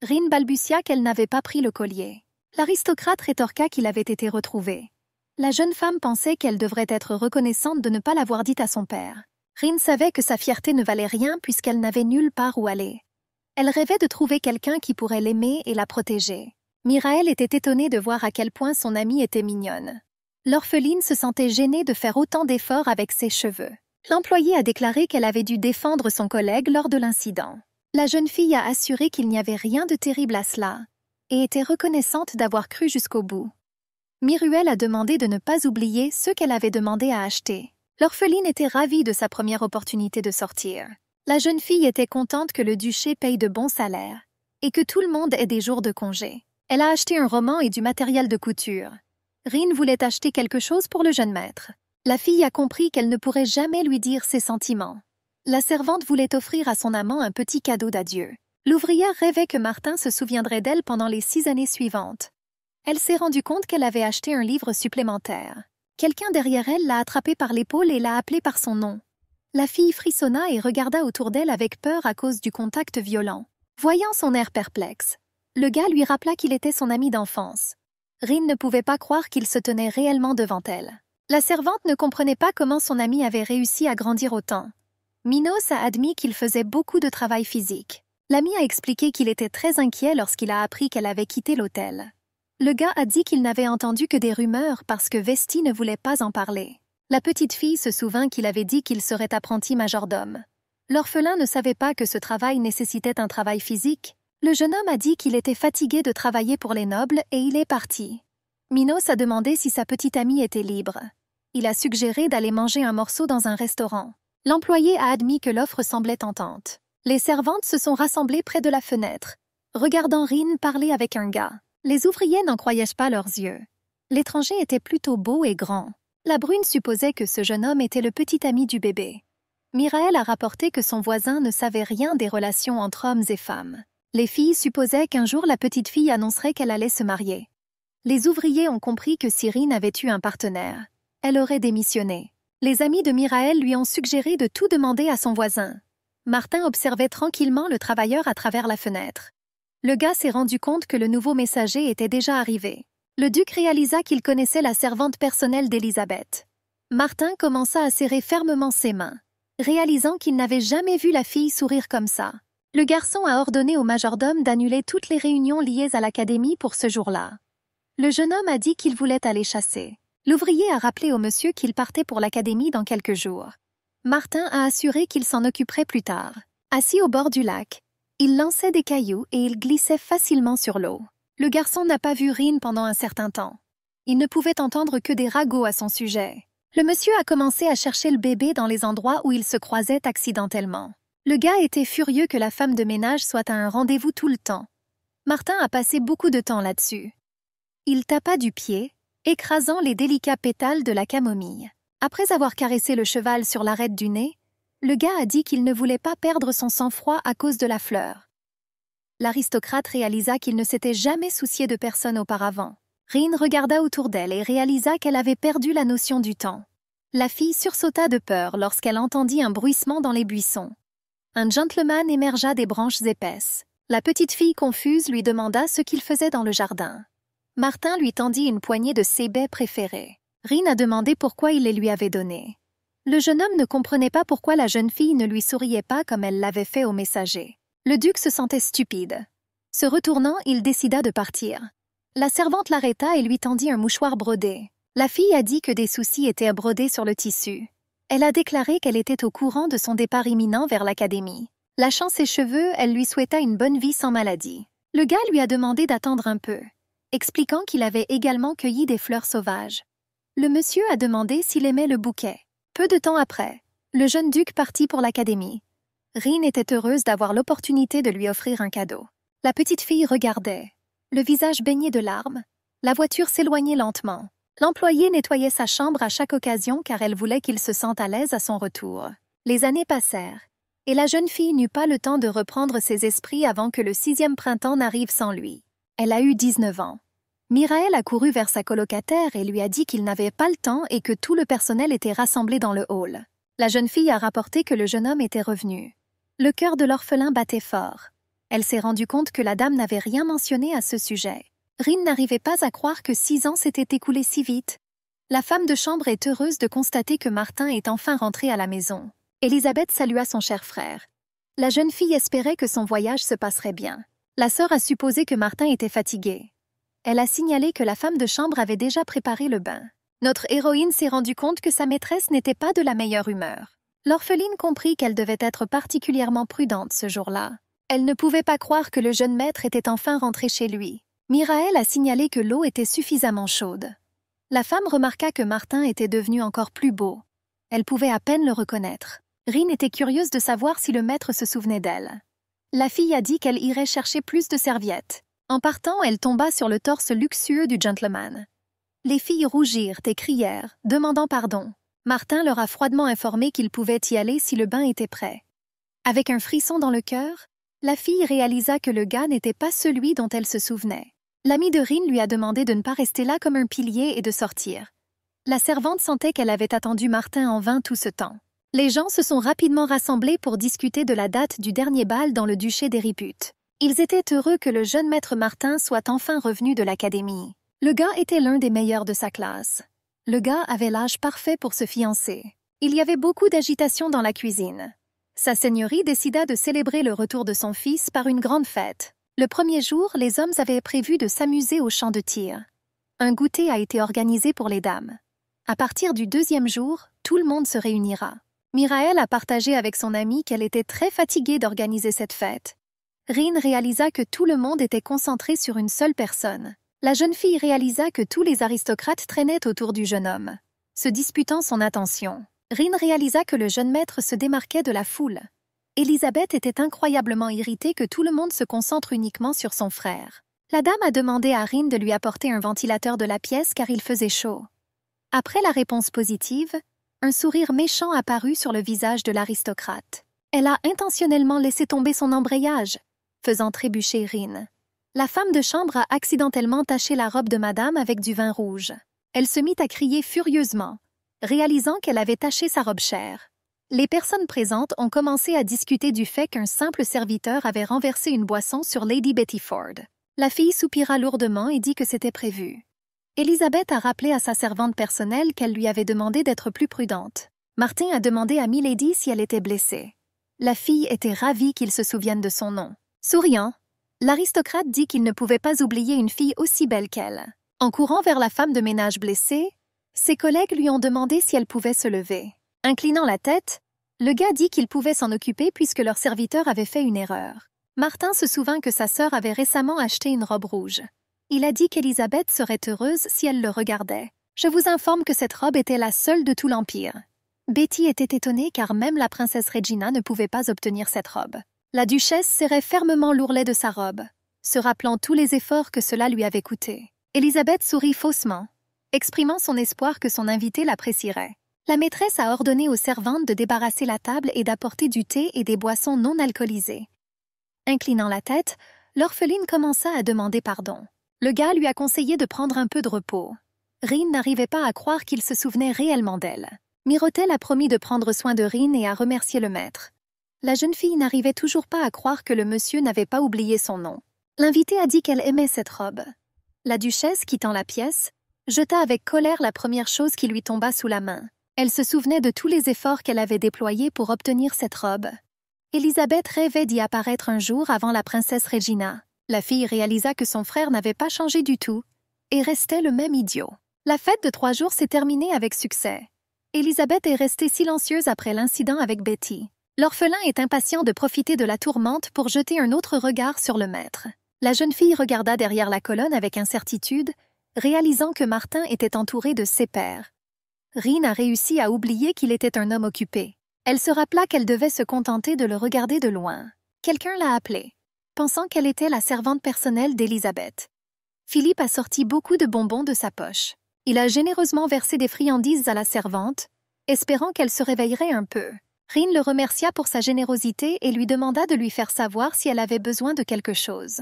S1: Rin balbutia qu'elle n'avait pas pris le collier. L'aristocrate rétorqua qu'il avait été retrouvé. La jeune femme pensait qu'elle devrait être reconnaissante de ne pas l'avoir dit à son père. Rin savait que sa fierté ne valait rien puisqu'elle n'avait nulle part où aller. Elle rêvait de trouver quelqu'un qui pourrait l'aimer et la protéger. Mireille était étonnée de voir à quel point son amie était mignonne. L'orpheline se sentait gênée de faire autant d'efforts avec ses cheveux. L'employé a déclaré qu'elle avait dû défendre son collègue lors de l'incident. La jeune fille a assuré qu'il n'y avait rien de terrible à cela et était reconnaissante d'avoir cru jusqu'au bout. Miruel a demandé de ne pas oublier ce qu'elle avait demandé à acheter. L'orpheline était ravie de sa première opportunité de sortir. La jeune fille était contente que le duché paye de bons salaires et que tout le monde ait des jours de congé. Elle a acheté un roman et du matériel de couture. Rin voulait acheter quelque chose pour le jeune maître. La fille a compris qu'elle ne pourrait jamais lui dire ses sentiments. La servante voulait offrir à son amant un petit cadeau d'adieu. L'ouvrière rêvait que Martin se souviendrait d'elle pendant les 6 années suivantes. Elle s'est rendue compte qu'elle avait acheté un livre supplémentaire. Quelqu'un derrière elle l'a attrapée par l'épaule et l'a appelée par son nom. La fille frissonna et regarda autour d'elle avec peur à cause du contact violent. Voyant son air perplexe, le gars lui rappela qu'il était son ami d'enfance. Rin ne pouvait pas croire qu'il se tenait réellement devant elle. La servante ne comprenait pas comment son ami avait réussi à grandir autant. Minos a admis qu'il faisait beaucoup de travail physique. L'ami a expliqué qu'il était très inquiet lorsqu'il a appris qu'elle avait quitté l'hôtel. Le gars a dit qu'il n'avait entendu que des rumeurs parce que Vesti ne voulait pas en parler. La petite fille se souvint qu'il avait dit qu'il serait apprenti majordome. L'orphelin ne savait pas que ce travail nécessitait un travail physique. Le jeune homme a dit qu'il était fatigué de travailler pour les nobles et il est parti. Minos a demandé si sa petite amie était libre. Il a suggéré d'aller manger un morceau dans un restaurant. L'employé a admis que l'offre semblait tentante. Les servantes se sont rassemblées près de la fenêtre, regardant Rin parler avec un gars. Les ouvriers n'en croyaient pas leurs yeux. L'étranger était plutôt beau et grand. La brune supposait que ce jeune homme était le petit ami du bébé. Mireille a rapporté que son voisin ne savait rien des relations entre hommes et femmes. Les filles supposaient qu'un jour la petite fille annoncerait qu'elle allait se marier. Les ouvriers ont compris que si Rin avait eu un partenaire, elle aurait démissionné. Les amis de Mireille lui ont suggéré de tout demander à son voisin. Martin observait tranquillement le travailleur à travers la fenêtre. Le gars s'est rendu compte que le nouveau messager était déjà arrivé. Le duc réalisa qu'il connaissait la servante personnelle d'Élisabeth. Martin commença à serrer fermement ses mains, réalisant qu'il n'avait jamais vu la fille sourire comme ça. Le garçon a ordonné au majordome d'annuler toutes les réunions liées à l'académie pour ce jour-là. Le jeune homme a dit qu'il voulait aller chasser. L'ouvrier a rappelé au monsieur qu'il partait pour l'académie dans quelques jours. Martin a assuré qu'il s'en occuperait plus tard. Assis au bord du lac, il lançait des cailloux et il glissait facilement sur l'eau. Le garçon n'a pas vu Rin pendant un certain temps. Il ne pouvait entendre que des ragots à son sujet. Le monsieur a commencé à chercher le bébé dans les endroits où ils se croisaient accidentellement. Le gars était furieux que la femme de ménage soit à un rendez-vous tout le temps. Martin a passé beaucoup de temps là-dessus. Il tapa du pied, écrasant les délicats pétales de la camomille. Après avoir caressé le cheval sur l'arête du nez, le gars a dit qu'il ne voulait pas perdre son sang-froid à cause de la fleur. L'aristocrate réalisa qu'il ne s'était jamais soucié de personne auparavant. Rin regarda autour d'elle et réalisa qu'elle avait perdu la notion du temps. La fille sursauta de peur lorsqu'elle entendit un bruissement dans les buissons. Un gentleman émergea des branches épaisses. La petite fille confuse lui demanda ce qu'il faisait dans le jardin. Martin lui tendit une poignée de ses baies préférées. Rin a demandé pourquoi il les lui avait données. Le jeune homme ne comprenait pas pourquoi la jeune fille ne lui souriait pas comme elle l'avait fait au messager. Le duc se sentait stupide. Se retournant, il décida de partir. La servante l'arrêta et lui tendit un mouchoir brodé. La fille a dit que des soucis étaient brodés sur le tissu. Elle a déclaré qu'elle était au courant de son départ imminent vers l'académie. Lâchant ses cheveux, elle lui souhaita une bonne vie sans maladie. Le gars lui a demandé d'attendre un peu, expliquant qu'il avait également cueilli des fleurs sauvages. Le monsieur a demandé s'il aimait le bouquet. Peu de temps après, le jeune duc partit pour l'académie. Rin était heureuse d'avoir l'opportunité de lui offrir un cadeau. La petite fille regardait, le visage baigné de larmes. La voiture s'éloignait lentement. L'employé nettoyait sa chambre à chaque occasion car elle voulait qu'il se sente à l'aise à son retour. Les années passèrent, et la jeune fille n'eut pas le temps de reprendre ses esprits avant que le 6e printemps n'arrive sans lui. Elle a eu 19 ans. Mirael a couru vers sa colocataire et lui a dit qu'il n'avait pas le temps et que tout le personnel était rassemblé dans le hall. La jeune fille a rapporté que le jeune homme était revenu. Le cœur de l'orphelin battait fort. Elle s'est rendue compte que la dame n'avait rien mentionné à ce sujet. Rin n'arrivait pas à croire que 6 ans s'étaient écoulés si vite. La femme de chambre est heureuse de constater que Martin est enfin rentré à la maison. Élisabeth salua son cher frère. La jeune fille espérait que son voyage se passerait bien. La sœur a supposé que Martin était fatigué. Elle a signalé que la femme de chambre avait déjà préparé le bain. Notre héroïne s'est rendue compte que sa maîtresse n'était pas de la meilleure humeur. L'orpheline comprit qu'elle devait être particulièrement prudente ce jour-là. Elle ne pouvait pas croire que le jeune maître était enfin rentré chez lui. Mirael a signalé que l'eau était suffisamment chaude. La femme remarqua que Martin était devenu encore plus beau. Elle pouvait à peine le reconnaître. Rin était curieuse de savoir si le maître se souvenait d'elle. La fille a dit qu'elle irait chercher plus de serviettes. En partant, elle tomba sur le torse luxueux du gentleman. Les filles rougirent et crièrent, demandant pardon. Martin leur a froidement informé qu'il pouvait y aller si le bain était prêt. Avec un frisson dans le cœur, la fille réalisa que le gars n'était pas celui dont elle se souvenait. L'ami de Rin lui a demandé de ne pas rester là comme un pilier et de sortir. La servante sentait qu'elle avait attendu Martin en vain tout ce temps. Les gens se sont rapidement rassemblés pour discuter de la date du dernier bal dans le duché d'Héripute. Ils étaient heureux que le jeune maître Martin soit enfin revenu de l'académie. Le gars était l'un des meilleurs de sa classe. Le gars avait l'âge parfait pour se fiancer. Il y avait beaucoup d'agitation dans la cuisine. Sa seigneurie décida de célébrer le retour de son fils par une grande fête. Le premier jour, les hommes avaient prévu de s'amuser au champ de tir. Un goûter a été organisé pour les dames. À partir du 2e jour, tout le monde se réunira. Mirael a partagé avec son amie qu'elle était très fatiguée d'organiser cette fête. Rin réalisa que tout le monde était concentré sur une seule personne. La jeune fille réalisa que tous les aristocrates traînaient autour du jeune homme, se disputant son attention. Rin réalisa que le jeune maître se démarquait de la foule. Élisabeth était incroyablement irritée que tout le monde se concentre uniquement sur son frère. La dame a demandé à Rin de lui apporter un ventilateur de la pièce car il faisait chaud. Après la réponse positive, un sourire méchant apparut sur le visage de l'aristocrate. Elle a intentionnellement laissé tomber son embrayage, faisant trébucher Rin. La femme de chambre a accidentellement taché la robe de madame avec du vin rouge. Elle se mit à crier furieusement, réalisant qu'elle avait taché sa robe chère. Les personnes présentes ont commencé à discuter du fait qu'un simple serviteur avait renversé une boisson sur Lady Betty Ford. La fille soupira lourdement et dit que c'était prévu. Élisabeth a rappelé à sa servante personnelle qu'elle lui avait demandé d'être plus prudente. Martin a demandé à Milady si elle était blessée. La fille était ravie qu'il se souvienne de son nom. Souriant, l'aristocrate dit qu'il ne pouvait pas oublier une fille aussi belle qu'elle. En courant vers la femme de ménage blessée, ses collègues lui ont demandé si elle pouvait se lever. Inclinant la tête, le gars dit qu'il pouvait s'en occuper puisque leur serviteur avait fait une erreur. Martin se souvint que sa sœur avait récemment acheté une robe rouge. Il a dit qu'Élisabeth serait heureuse si elle le regardait. « Je vous informe que cette robe était la seule de tout l'Empire. Betty était étonnée car même la princesse Regina ne pouvait pas obtenir cette robe. La duchesse serrait fermement l'ourlet de sa robe, se rappelant tous les efforts que cela lui avait coûté. Élisabeth sourit faussement, exprimant son espoir que son invité l'apprécierait. La maîtresse a ordonné aux servantes de débarrasser la table et d'apporter du thé et des boissons non alcoolisées. Inclinant la tête, l'orpheline commença à demander pardon. Le gars lui a conseillé de prendre un peu de repos. Rin n'arrivait pas à croire qu'il se souvenait réellement d'elle. Mirotel a promis de prendre soin de Rin et a remercié le maître. La jeune fille n'arrivait toujours pas à croire que le monsieur n'avait pas oublié son nom. L'invitée a dit qu'elle aimait cette robe. La duchesse, quittant la pièce, jeta avec colère la première chose qui lui tomba sous la main. Elle se souvenait de tous les efforts qu'elle avait déployés pour obtenir cette robe. Élisabeth rêvait d'y apparaître un jour avant la princesse Regina. La fille réalisa que son frère n'avait pas changé du tout et restait le même idiot. La fête de 3 jours s'est terminée avec succès. Élisabeth est restée silencieuse après l'incident avec Betty. L'orphelin est impatient de profiter de la tourmente pour jeter un autre regard sur le maître. La jeune fille regarda derrière la colonne avec incertitude, réalisant que Martin était entouré de ses pairs. Rin a réussi à oublier qu'il était un homme occupé. Elle se rappela qu'elle devait se contenter de le regarder de loin. Quelqu'un l'a appelée, pensant qu'elle était la servante personnelle d'Élisabeth. Philippe a sorti beaucoup de bonbons de sa poche. Il a généreusement versé des friandises à la servante, espérant qu'elle se réveillerait un peu. Rin le remercia pour sa générosité et lui demanda de lui faire savoir si elle avait besoin de quelque chose.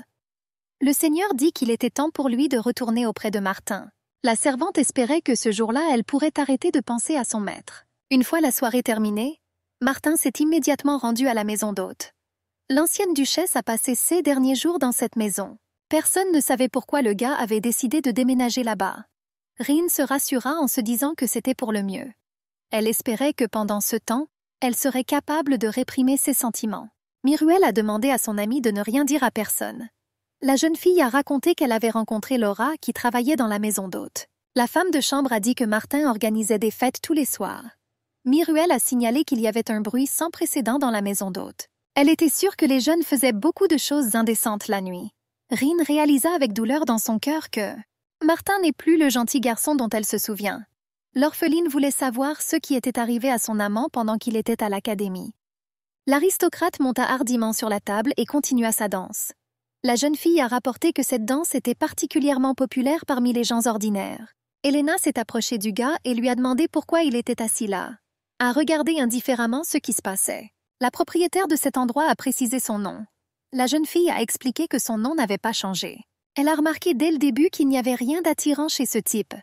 S1: Le seigneur dit qu'il était temps pour lui de retourner auprès de Martin. La servante espérait que ce jour-là, elle pourrait arrêter de penser à son maître. Une fois la soirée terminée, Martin s'est immédiatement rendu à la maison d'hôte. L'ancienne duchesse a passé ses derniers jours dans cette maison. Personne ne savait pourquoi le gars avait décidé de déménager là-bas. Rin se rassura en se disant que c'était pour le mieux. Elle espérait que pendant ce temps, elle serait capable de réprimer ses sentiments. Miruel a demandé à son amie de ne rien dire à personne. La jeune fille a raconté qu'elle avait rencontré Laura qui travaillait dans la maison d'hôte. La femme de chambre a dit que Martin organisait des fêtes tous les soirs. Miruel a signalé qu'il y avait un bruit sans précédent dans la maison d'hôte. Elle était sûre que les jeunes faisaient beaucoup de choses indécentes la nuit. Rin réalisa avec douleur dans son cœur que Martin n'est plus le gentil garçon dont elle se souvient. L'orpheline voulait savoir ce qui était arrivé à son amant pendant qu'il était à l'académie. L'aristocrate monta hardiment sur la table et continua sa danse. La jeune fille a rapporté que cette danse était particulièrement populaire parmi les gens ordinaires. Elena s'est approchée du gars et lui a demandé pourquoi il était assis là. A regardé indifféremment ce qui se passait. La propriétaire de cet endroit a précisé son nom. La jeune fille a expliqué que son nom n'avait pas changé. Elle a remarqué dès le début qu'il n'y avait rien d'attirant chez ce type.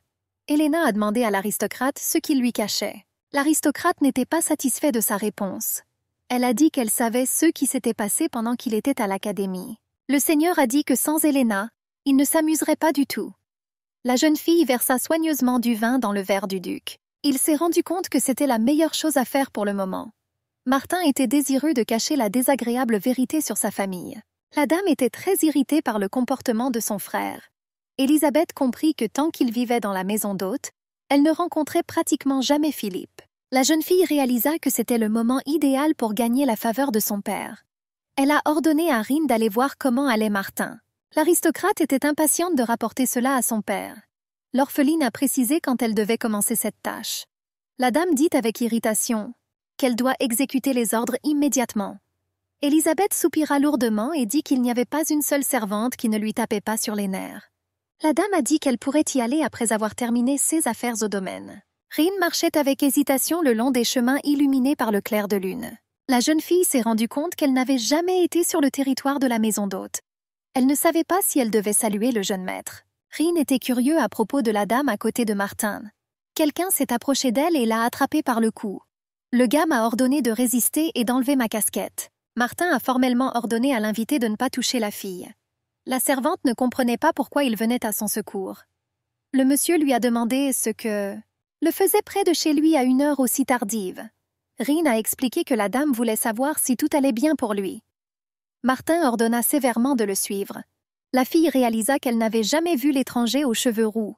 S1: Elena a demandé à l'aristocrate ce qu'il lui cachait. L'aristocrate n'était pas satisfait de sa réponse. Elle a dit qu'elle savait ce qui s'était passé pendant qu'il était à l'académie. Le seigneur a dit que sans Elena, il ne s'amuserait pas du tout. La jeune fille versa soigneusement du vin dans le verre du duc. Il s'est rendu compte que c'était la meilleure chose à faire pour le moment. Martin était désireux de cacher la désagréable vérité sur sa famille. La dame était très irritée par le comportement de son frère. Élisabeth comprit que tant qu'il vivait dans la maison d'hôte, elle ne rencontrait pratiquement jamais Philippe. La jeune fille réalisa que c'était le moment idéal pour gagner la faveur de son père. Elle a ordonné à Rin d'aller voir comment allait Martin. L'aristocrate était impatiente de rapporter cela à son père. L'orpheline a précisé quand elle devait commencer cette tâche. La dame dit avec irritation qu'elle doit exécuter les ordres immédiatement. Élisabeth soupira lourdement et dit qu'il n'y avait pas une seule servante qui ne lui tapait pas sur les nerfs. La dame a dit qu'elle pourrait y aller après avoir terminé ses affaires au domaine. Rin marchait avec hésitation le long des chemins illuminés par le clair de lune. La jeune fille s'est rendue compte qu'elle n'avait jamais été sur le territoire de la maison d'hôte. Elle ne savait pas si elle devait saluer le jeune maître. Rin était curieux à propos de la dame à côté de Martin. Quelqu'un s'est approché d'elle et l'a attrapée par le cou. Le gars m'a ordonné de résister et d'enlever ma casquette. Martin a formellement ordonné à l'invité de ne pas toucher la fille. La servante ne comprenait pas pourquoi il venait à son secours. Le monsieur lui a demandé ce que le faisait près de chez lui à une heure aussi tardive. Rin a expliqué que la dame voulait savoir si tout allait bien pour lui. Martin ordonna sévèrement de le suivre. La fille réalisa qu'elle n'avait jamais vu l'étranger aux cheveux roux.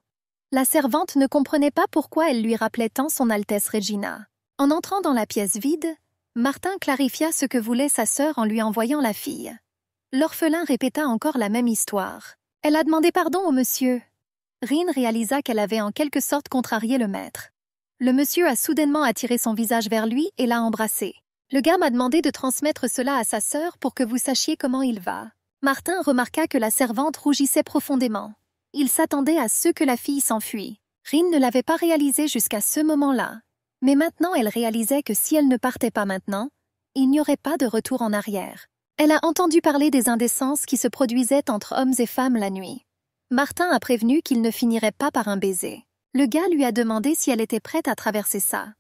S1: La servante ne comprenait pas pourquoi elle lui rappelait tant son Altesse Regina. En entrant dans la pièce vide, Martin clarifia ce que voulait sa sœur en lui envoyant la fille. L'orphelin répéta encore la même histoire. Elle a demandé pardon au monsieur. Rin réalisa qu'elle avait en quelque sorte contrarié le maître. Le monsieur a soudainement attiré son visage vers lui et l'a embrassé. Le gars m'a demandé de transmettre cela à sa sœur pour que vous sachiez comment il va. Martin remarqua que la servante rougissait profondément. Il s'attendait à ce que la fille s'enfuit. Rin ne l'avait pas réalisé jusqu'à ce moment-là. Mais maintenant elle réalisait que si elle ne partait pas maintenant, il n'y aurait pas de retour en arrière. Elle a entendu parler des indécences qui se produisaient entre hommes et femmes la nuit. Martin a prévenu qu'il ne finirait pas par un baiser. Le gars lui a demandé si elle était prête à traverser ça.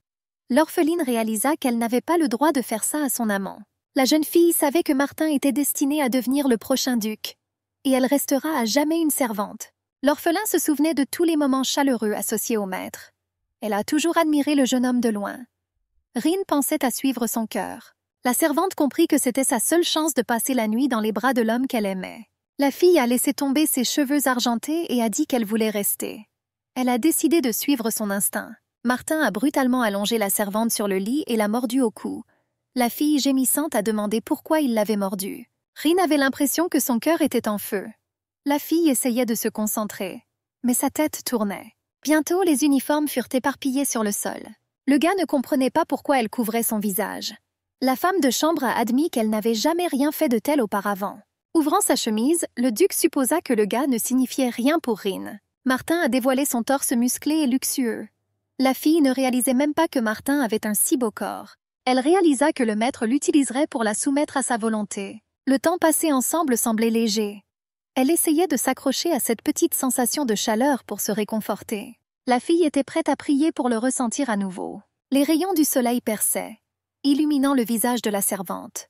S1: L'orpheline réalisa qu'elle n'avait pas le droit de faire ça à son amant. La jeune fille savait que Martin était destiné à devenir le prochain duc, et elle restera à jamais une servante. L'orphelin se souvenait de tous les moments chaleureux associés au maître. Elle a toujours admiré le jeune homme de loin. Rin pensait à suivre son cœur. La servante comprit que c'était sa seule chance de passer la nuit dans les bras de l'homme qu'elle aimait. La fille a laissé tomber ses cheveux argentés et a dit qu'elle voulait rester. Elle a décidé de suivre son instinct. Martin a brutalement allongé la servante sur le lit et l'a mordue au cou. La fille gémissante a demandé pourquoi il l'avait mordue. Rin avait l'impression que son cœur était en feu. La fille essayait de se concentrer, mais sa tête tournait. Bientôt, les uniformes furent éparpillés sur le sol. Le gars ne comprenait pas pourquoi elle couvrait son visage. La femme de chambre a admis qu'elle n'avait jamais rien fait de tel auparavant. Ouvrant sa chemise, le duc supposa que le gars ne signifiait rien pour Rin. Martin a dévoilé son torse musclé et luxueux. La fille ne réalisait même pas que Martin avait un si beau corps. Elle réalisa que le maître l'utiliserait pour la soumettre à sa volonté. Le temps passé ensemble semblait léger. Elle essayait de s'accrocher à cette petite sensation de chaleur pour se réconforter. La fille était prête à prier pour le ressentir à nouveau. Les rayons du soleil perçaient, illuminant le visage de la servante.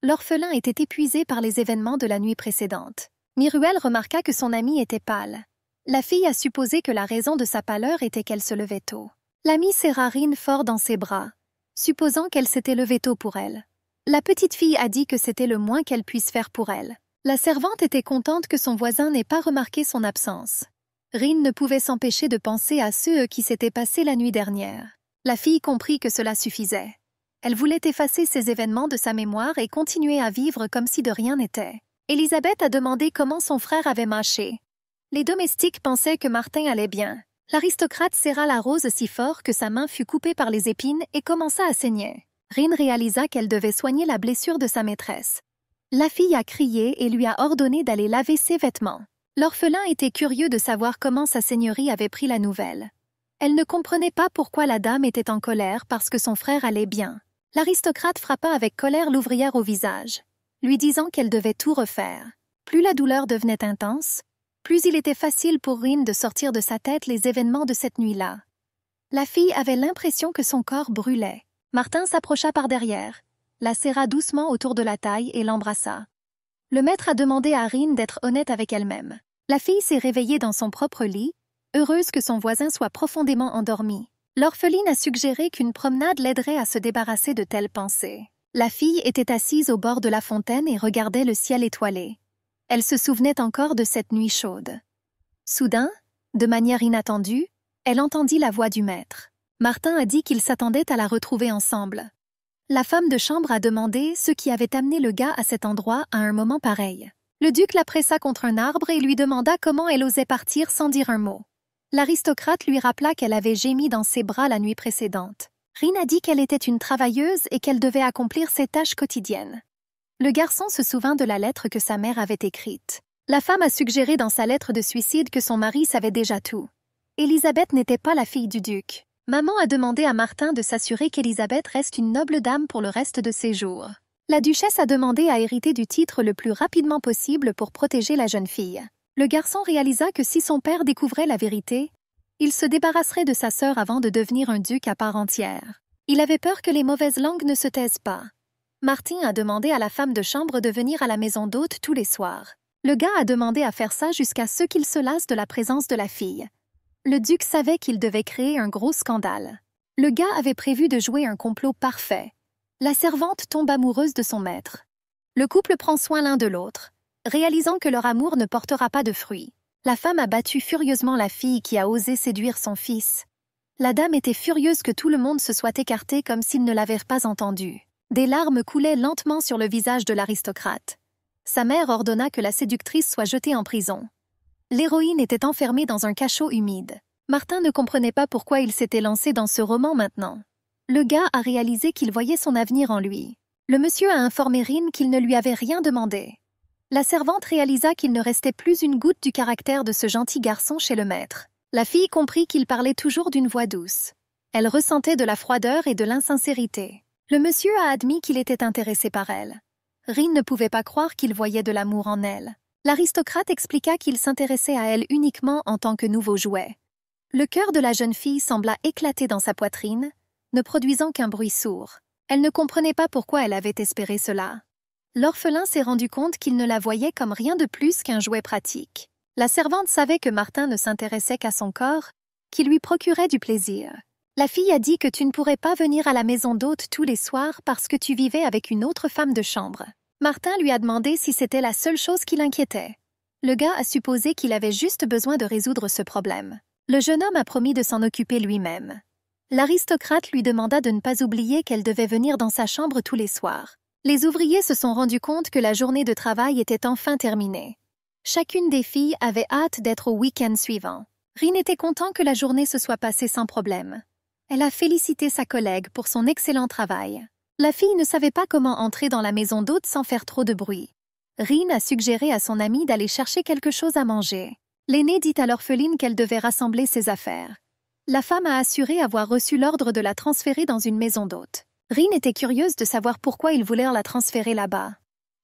S1: L'orphelin était épuisé par les événements de la nuit précédente. Miruel remarqua que son amie était pâle. La fille a supposé que la raison de sa pâleur était qu'elle se levait tôt. L'amie serra Rin fort dans ses bras, supposant qu'elle s'était levée tôt pour elle. La petite fille a dit que c'était le moins qu'elle puisse faire pour elle. La servante était contente que son voisin n'ait pas remarqué son absence. Rin ne pouvait s'empêcher de penser à ceux qui s'étaient passés la nuit dernière. La fille comprit que cela suffisait. Elle voulait effacer ces événements de sa mémoire et continuer à vivre comme si de rien n'était. Élisabeth a demandé comment son frère avait mâché. Les domestiques pensaient que Martin allait bien. L'aristocrate serra la rose si fort que sa main fut coupée par les épines et commença à saigner. Rin réalisa qu'elle devait soigner la blessure de sa maîtresse. La fille a crié et lui a ordonné d'aller laver ses vêtements. L'orphelin était curieux de savoir comment sa seigneurie avait pris la nouvelle. Elle ne comprenait pas pourquoi la dame était en colère parce que son frère allait bien. L'aristocrate frappa avec colère l'ouvrière au visage, lui disant qu'elle devait tout refaire. Plus la douleur devenait intense, plus il était facile pour Rin de sortir de sa tête les événements de cette nuit-là. La fille avait l'impression que son corps brûlait. Martin s'approcha par derrière, la serra doucement autour de la taille et l'embrassa. Le maître a demandé à Rin d'être honnête avec elle-même. La fille s'est réveillée dans son propre lit, heureuse que son voisin soit profondément endormi. L'orpheline a suggéré qu'une promenade l'aiderait à se débarrasser de telles pensées. La fille était assise au bord de la fontaine et regardait le ciel étoilé. Elle se souvenait encore de cette nuit chaude. Soudain, de manière inattendue, elle entendit la voix du maître. Martin a dit qu'ils s'attendaient à la retrouver ensemble. La femme de chambre a demandé ce qui avait amené le gars à cet endroit à un moment pareil. Le duc la pressa contre un arbre et lui demanda comment elle osait partir sans dire un mot. L'aristocrate lui rappela qu'elle avait gémi dans ses bras la nuit précédente. Rin a dit qu'elle était une travailleuse et qu'elle devait accomplir ses tâches quotidiennes. Le garçon se souvint de la lettre que sa mère avait écrite. La femme a suggéré dans sa lettre de suicide que son mari savait déjà tout. Élisabeth n'était pas la fille du duc. Maman a demandé à Martin de s'assurer qu'Élisabeth reste une noble dame pour le reste de ses jours. La duchesse a demandé à hériter du titre le plus rapidement possible pour protéger la jeune fille. Le garçon réalisa que si son père découvrait la vérité, il se débarrasserait de sa sœur avant de devenir un duc à part entière. Il avait peur que les mauvaises langues ne se taisent pas. Martin a demandé à la femme de chambre de venir à la maison d'hôte tous les soirs. Le gars a demandé à faire ça jusqu'à ce qu'il se lasse de la présence de la fille. Le duc savait qu'il devait créer un gros scandale. Le gars avait prévu de jouer un complot parfait. La servante tombe amoureuse de son maître. Le couple prend soin l'un de l'autre, réalisant que leur amour ne portera pas de fruits. La femme a battu furieusement la fille qui a osé séduire son fils. La dame était furieuse que tout le monde se soit écarté comme s'il ne l'avait pas entendu. Des larmes coulaient lentement sur le visage de l'aristocrate. Sa mère ordonna que la séductrice soit jetée en prison. L'héroïne était enfermée dans un cachot humide. Martin ne comprenait pas pourquoi il s'était lancé dans ce roman maintenant. Le gars a réalisé qu'il voyait son avenir en lui. Le monsieur a informé Rin qu'il ne lui avait rien demandé. La servante réalisa qu'il ne restait plus une goutte du caractère de ce gentil garçon chez le maître. La fille comprit qu'il parlait toujours d'une voix douce. Elle ressentait de la froideur et de l'insincérité. Le monsieur a admis qu'il était intéressé par elle. Rin ne pouvait pas croire qu'il voyait de l'amour en elle. L'aristocrate expliqua qu'il s'intéressait à elle uniquement en tant que nouveau jouet. Le cœur de la jeune fille sembla éclater dans sa poitrine, ne produisant qu'un bruit sourd. Elle ne comprenait pas pourquoi elle avait espéré cela. L'orphelin s'est rendu compte qu'il ne la voyait comme rien de plus qu'un jouet pratique. La servante savait que Martin ne s'intéressait qu'à son corps, qui lui procurait du plaisir. La fille a dit que tu ne pourrais pas venir à la maison d'hôte tous les soirs parce que tu vivais avec une autre femme de chambre. Martin lui a demandé si c'était la seule chose qui l'inquiétait. Le gars a supposé qu'il avait juste besoin de résoudre ce problème. Le jeune homme a promis de s'en occuper lui-même. L'aristocrate lui demanda de ne pas oublier qu'elle devait venir dans sa chambre tous les soirs. Les ouvriers se sont rendus compte que la journée de travail était enfin terminée. Chacune des filles avait hâte d'être au week-end suivant. Rin était content que la journée se soit passée sans problème. Elle a félicité sa collègue pour son excellent travail. La fille ne savait pas comment entrer dans la maison d'hôte sans faire trop de bruit. Rin a suggéré à son amie d'aller chercher quelque chose à manger. L'aînée dit à l'orpheline qu'elle devait rassembler ses affaires. La femme a assuré avoir reçu l'ordre de la transférer dans une maison d'hôte. Rin était curieuse de savoir pourquoi ils voulaient la transférer là-bas.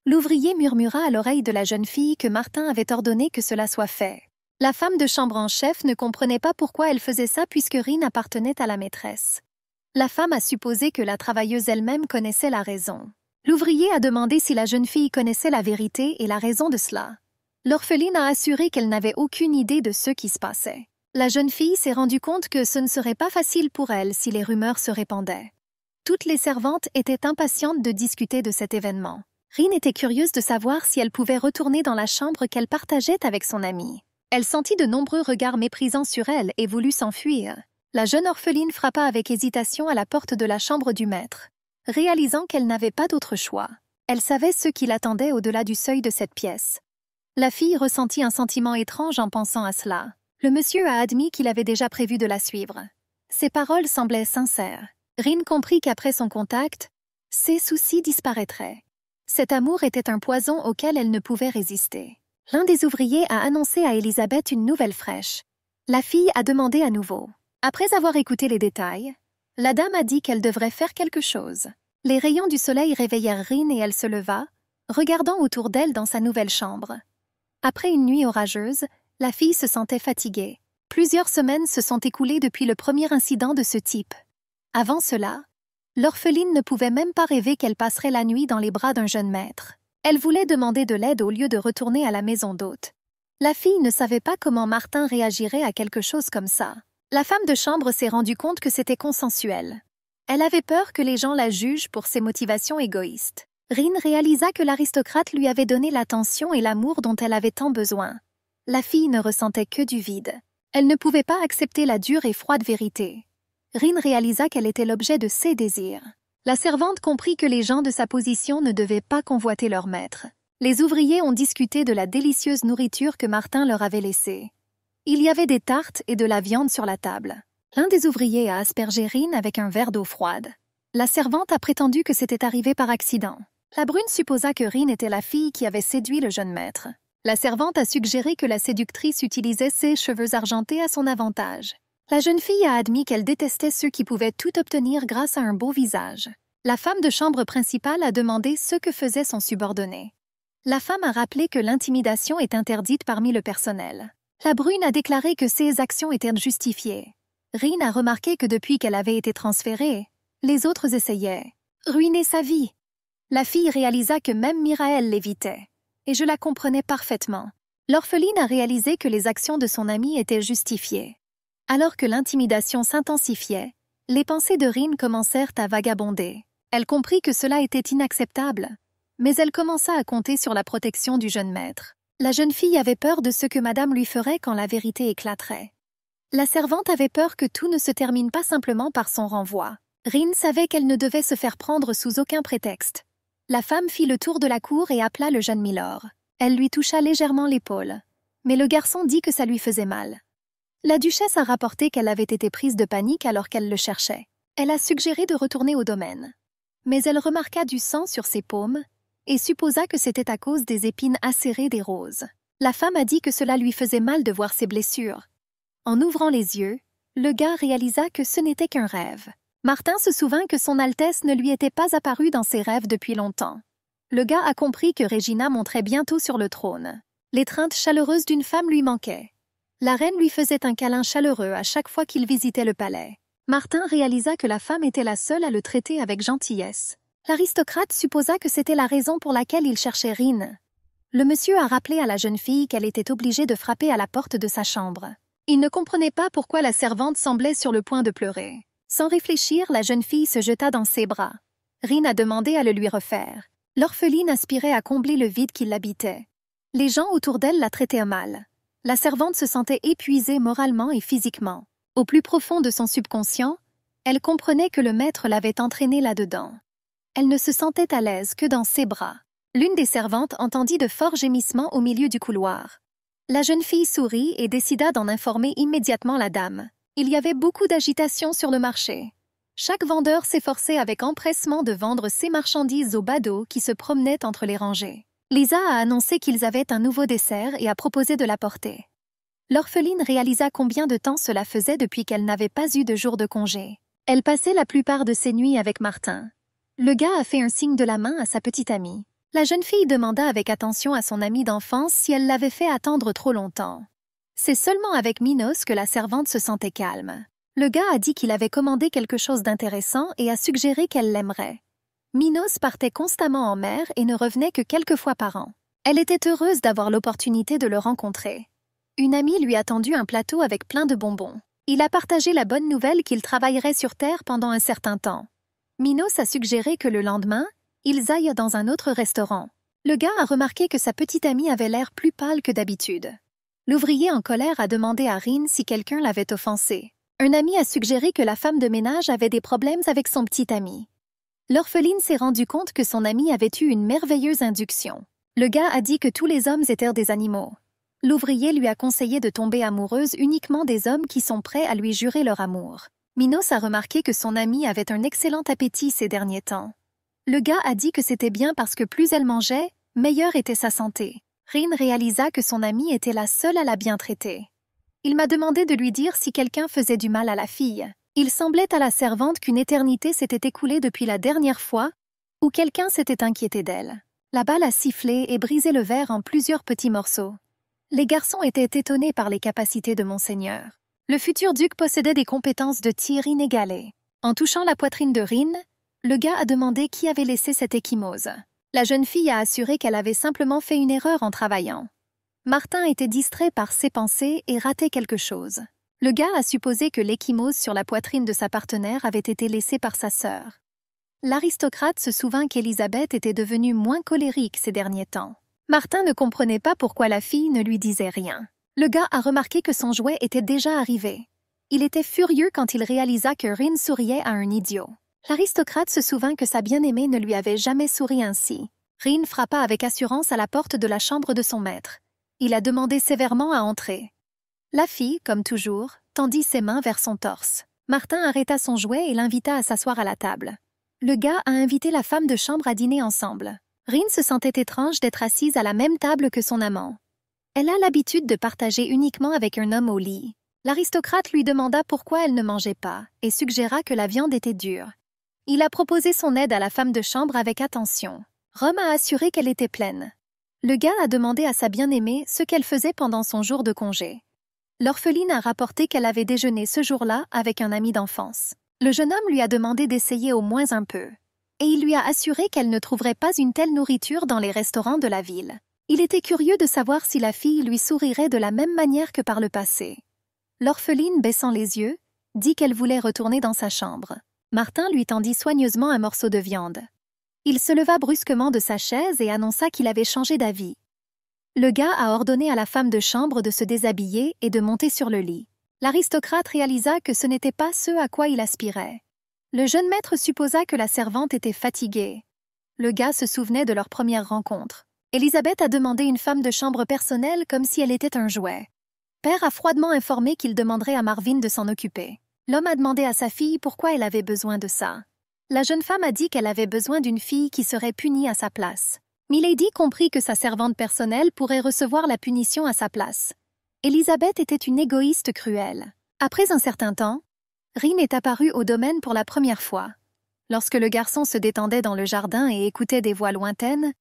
S1: L'ouvrier murmura à l'oreille de la jeune fille que Martin avait ordonné que cela soit fait. La femme de chambre en chef ne comprenait pas pourquoi elle faisait ça puisque Rin appartenait à la maîtresse. La femme a supposé que la travailleuse elle-même connaissait la raison. L'ouvrier a demandé si la jeune fille connaissait la vérité et la raison de cela. L'orpheline a assuré qu'elle n'avait aucune idée de ce qui se passait. La jeune fille s'est rendue compte que ce ne serait pas facile pour elle si les rumeurs se répandaient. Toutes les servantes étaient impatientes de discuter de cet événement. Rin était curieuse de savoir si elle pouvait retourner dans la chambre qu'elle partageait avec son amie. Elle sentit de nombreux regards méprisants sur elle et voulut s'enfuir. La jeune orpheline frappa avec hésitation à la porte de la chambre du maître, réalisant qu'elle n'avait pas d'autre choix. Elle savait ce qui l'attendait au-delà du seuil de cette pièce. La fille ressentit un sentiment étrange en pensant à cela. Le monsieur a admis qu'il avait déjà prévu de la suivre. Ses paroles semblaient sincères. Rin comprit qu'après son contact, ses soucis disparaîtraient. Cet amour était un poison auquel elle ne pouvait résister. L'un des ouvriers a annoncé à Elisabeth une nouvelle fraîche. La fille a demandé à nouveau. Après avoir écouté les détails, la dame a dit qu'elle devrait faire quelque chose. Les rayons du soleil réveillèrent Rin et elle se leva, regardant autour d'elle dans sa nouvelle chambre. Après une nuit orageuse, la fille se sentait fatiguée. Plusieurs semaines se sont écoulées depuis le premier incident de ce type. Avant cela, l'orpheline ne pouvait même pas rêver qu'elle passerait la nuit dans les bras d'un jeune maître. Elle voulait demander de l'aide au lieu de retourner à la maison d'hôte. La fille ne savait pas comment Martin réagirait à quelque chose comme ça. La femme de chambre s'est rendue compte que c'était consensuel. Elle avait peur que les gens la jugent pour ses motivations égoïstes. Rin réalisa que l'aristocrate lui avait donné l'attention et l'amour dont elle avait tant besoin. La fille ne ressentait que du vide. Elle ne pouvait pas accepter la dure et froide vérité. Rin réalisa qu'elle était l'objet de ses désirs. La servante comprit que les gens de sa position ne devaient pas convoiter leur maître. Les ouvriers ont discuté de la délicieuse nourriture que Martin leur avait laissée. Il y avait des tartes et de la viande sur la table. L'un des ouvriers a aspergé Rin avec un verre d'eau froide. La servante a prétendu que c'était arrivé par accident. La brune supposa que Rin était la fille qui avait séduit le jeune maître. La servante a suggéré que la séductrice utilisait ses cheveux argentés à son avantage. La jeune fille a admis qu'elle détestait ceux qui pouvaient tout obtenir grâce à un beau visage. La femme de chambre principale a demandé ce que faisait son subordonné. La femme a rappelé que l'intimidation est interdite parmi le personnel. La brune a déclaré que ses actions étaient justifiées. Rin a remarqué que depuis qu'elle avait été transférée, les autres essayaient ruiner sa vie. La fille réalisa que même Miraël l'évitait, et je la comprenais parfaitement. L'orpheline a réalisé que les actions de son amie étaient justifiées. Alors que l'intimidation s'intensifiait, les pensées de Rin commencèrent à vagabonder. Elle comprit que cela était inacceptable, mais elle commença à compter sur la protection du jeune maître. La jeune fille avait peur de ce que madame lui ferait quand la vérité éclaterait. La servante avait peur que tout ne se termine pas simplement par son renvoi. Rin savait qu'elle ne devait se faire prendre sous aucun prétexte. La femme fit le tour de la cour et appela le jeune milord. Elle lui toucha légèrement l'épaule, mais le garçon dit que ça lui faisait mal. La duchesse a rapporté qu'elle avait été prise de panique alors qu'elle le cherchait. Elle a suggéré de retourner au domaine. Mais elle remarqua du sang sur ses paumes et supposa que c'était à cause des épines acérées des roses. La femme a dit que cela lui faisait mal de voir ses blessures. En ouvrant les yeux, le gars réalisa que ce n'était qu'un rêve. Martin se souvint que son Altesse ne lui était pas apparue dans ses rêves depuis longtemps. Le gars a compris que Regina monterait bientôt sur le trône. L'étreinte chaleureuse d'une femme lui manquait. La reine lui faisait un câlin chaleureux à chaque fois qu'il visitait le palais. Martin réalisa que la femme était la seule à le traiter avec gentillesse. L'aristocrate supposa que c'était la raison pour laquelle il cherchait Rin. Le monsieur a rappelé à la jeune fille qu'elle était obligée de frapper à la porte de sa chambre. Il ne comprenait pas pourquoi la servante semblait sur le point de pleurer. Sans réfléchir, la jeune fille se jeta dans ses bras. Rin a demandé à le lui refaire. L'orpheline aspirait à combler le vide qui l'habitait. Les gens autour d'elle la traitaient mal. La servante se sentait épuisée moralement et physiquement. Au plus profond de son subconscient, elle comprenait que le maître l'avait entraînée là-dedans. Elle ne se sentait à l'aise que dans ses bras. L'une des servantes entendit de forts gémissements au milieu du couloir. La jeune fille sourit et décida d'en informer immédiatement la dame. Il y avait beaucoup d'agitation sur le marché. Chaque vendeur s'efforçait avec empressement de vendre ses marchandises aux badauds qui se promenaient entre les rangées. Lisa a annoncé qu'ils avaient un nouveau dessert et a proposé de l'apporter. L'orpheline réalisa combien de temps cela faisait depuis qu'elle n'avait pas eu de jour de congé. Elle passait la plupart de ses nuits avec Martin. Le gars a fait un signe de la main à sa petite amie. La jeune fille demanda avec attention à son amie d'enfance si elle l'avait fait attendre trop longtemps. C'est seulement avec Minos que la servante se sentait calme. Le gars a dit qu'il avait commandé quelque chose d'intéressant et a suggéré qu'elle l'aimerait. Minos partait constamment en mer et ne revenait que quelques fois par an. Elle était heureuse d'avoir l'opportunité de le rencontrer. Une amie lui a tendu un plateau avec plein de bonbons. Il a partagé la bonne nouvelle qu'il travaillerait sur Terre pendant un certain temps. Minos a suggéré que le lendemain, ils aillent dans un autre restaurant. Le gars a remarqué que sa petite amie avait l'air plus pâle que d'habitude. L'ouvrier en colère a demandé à Rin si quelqu'un l'avait offensé. Un ami a suggéré que la femme de ménage avait des problèmes avec son petit ami. L'orpheline s'est rendue compte que son ami avait eu une merveilleuse induction. Le gars a dit que tous les hommes étaient des animaux. L'ouvrier lui a conseillé de tomber amoureuse uniquement des hommes qui sont prêts à lui jurer leur amour. Minos a remarqué que son amie avait un excellent appétit ces derniers temps. Le gars a dit que c'était bien parce que plus elle mangeait, meilleure était sa santé. Rin réalisa que son amie était la seule à la bien traiter. Il m'a demandé de lui dire si quelqu'un faisait du mal à la fille. Il semblait à la servante qu'une éternité s'était écoulée depuis la dernière fois où quelqu'un s'était inquiété d'elle. La balle a sifflé et brisé le verre en plusieurs petits morceaux. Les garçons étaient étonnés par les capacités de Monseigneur. Le futur duc possédait des compétences de tir inégalées. En touchant la poitrine de Rin, le gars a demandé qui avait laissé cette échymose. La jeune fille a assuré qu'elle avait simplement fait une erreur en travaillant. Martin était distrait par ses pensées et ratait quelque chose. Le gars a supposé que l'échymose sur la poitrine de sa partenaire avait été laissée par sa sœur. L'aristocrate se souvint qu'Élisabeth était devenue moins colérique ces derniers temps. Martin ne comprenait pas pourquoi la fille ne lui disait rien. Le gars a remarqué que son jouet était déjà arrivé. Il était furieux quand il réalisa que Rin souriait à un idiot. L'aristocrate se souvint que sa bien-aimée ne lui avait jamais souri ainsi. Rin frappa avec assurance à la porte de la chambre de son maître. Il a demandé sévèrement à entrer. La fille, comme toujours, tendit ses mains vers son torse. Martin arrêta son jouet et l'invita à s'asseoir à la table. Le gars a invité la femme de chambre à dîner ensemble. Rin se sentait étrange d'être assise à la même table que son amant. Elle a l'habitude de partager uniquement avec un homme au lit. L'aristocrate lui demanda pourquoi elle ne mangeait pas et suggéra que la viande était dure. Il a proposé son aide à la femme de chambre avec attention. Rome a assuré qu'elle était pleine. Le gars a demandé à sa bien-aimée ce qu'elle faisait pendant son jour de congé. L'orpheline a rapporté qu'elle avait déjeuné ce jour-là avec un ami d'enfance. Le jeune homme lui a demandé d'essayer au moins un peu. Et il lui a assuré qu'elle ne trouverait pas une telle nourriture dans les restaurants de la ville. Il était curieux de savoir si la fille lui sourirait de la même manière que par le passé. L'orpheline, baissant les yeux, dit qu'elle voulait retourner dans sa chambre. Martin lui tendit soigneusement un morceau de viande. Il se leva brusquement de sa chaise et annonça qu'il avait changé d'avis. Le gars a ordonné à la femme de chambre de se déshabiller et de monter sur le lit. L'aristocrate réalisa que ce n'était pas ce à quoi il aspirait. Le jeune maître supposa que la servante était fatiguée. Le gars se souvenait de leur première rencontre. Élisabeth a demandé une femme de chambre personnelle comme si elle était un jouet. Père a froidement informé qu'il demanderait à Marvin de s'en occuper. L'homme a demandé à sa fille pourquoi elle avait besoin de ça. La jeune femme a dit qu'elle avait besoin d'une fille qui serait punie à sa place. Milady comprit que sa servante personnelle pourrait recevoir la punition à sa place. Elisabeth était une égoïste cruelle. Après un certain temps, Rin est apparue au domaine pour la première fois. Lorsque le garçon se détendait dans le jardin et écoutait des voix lointaines,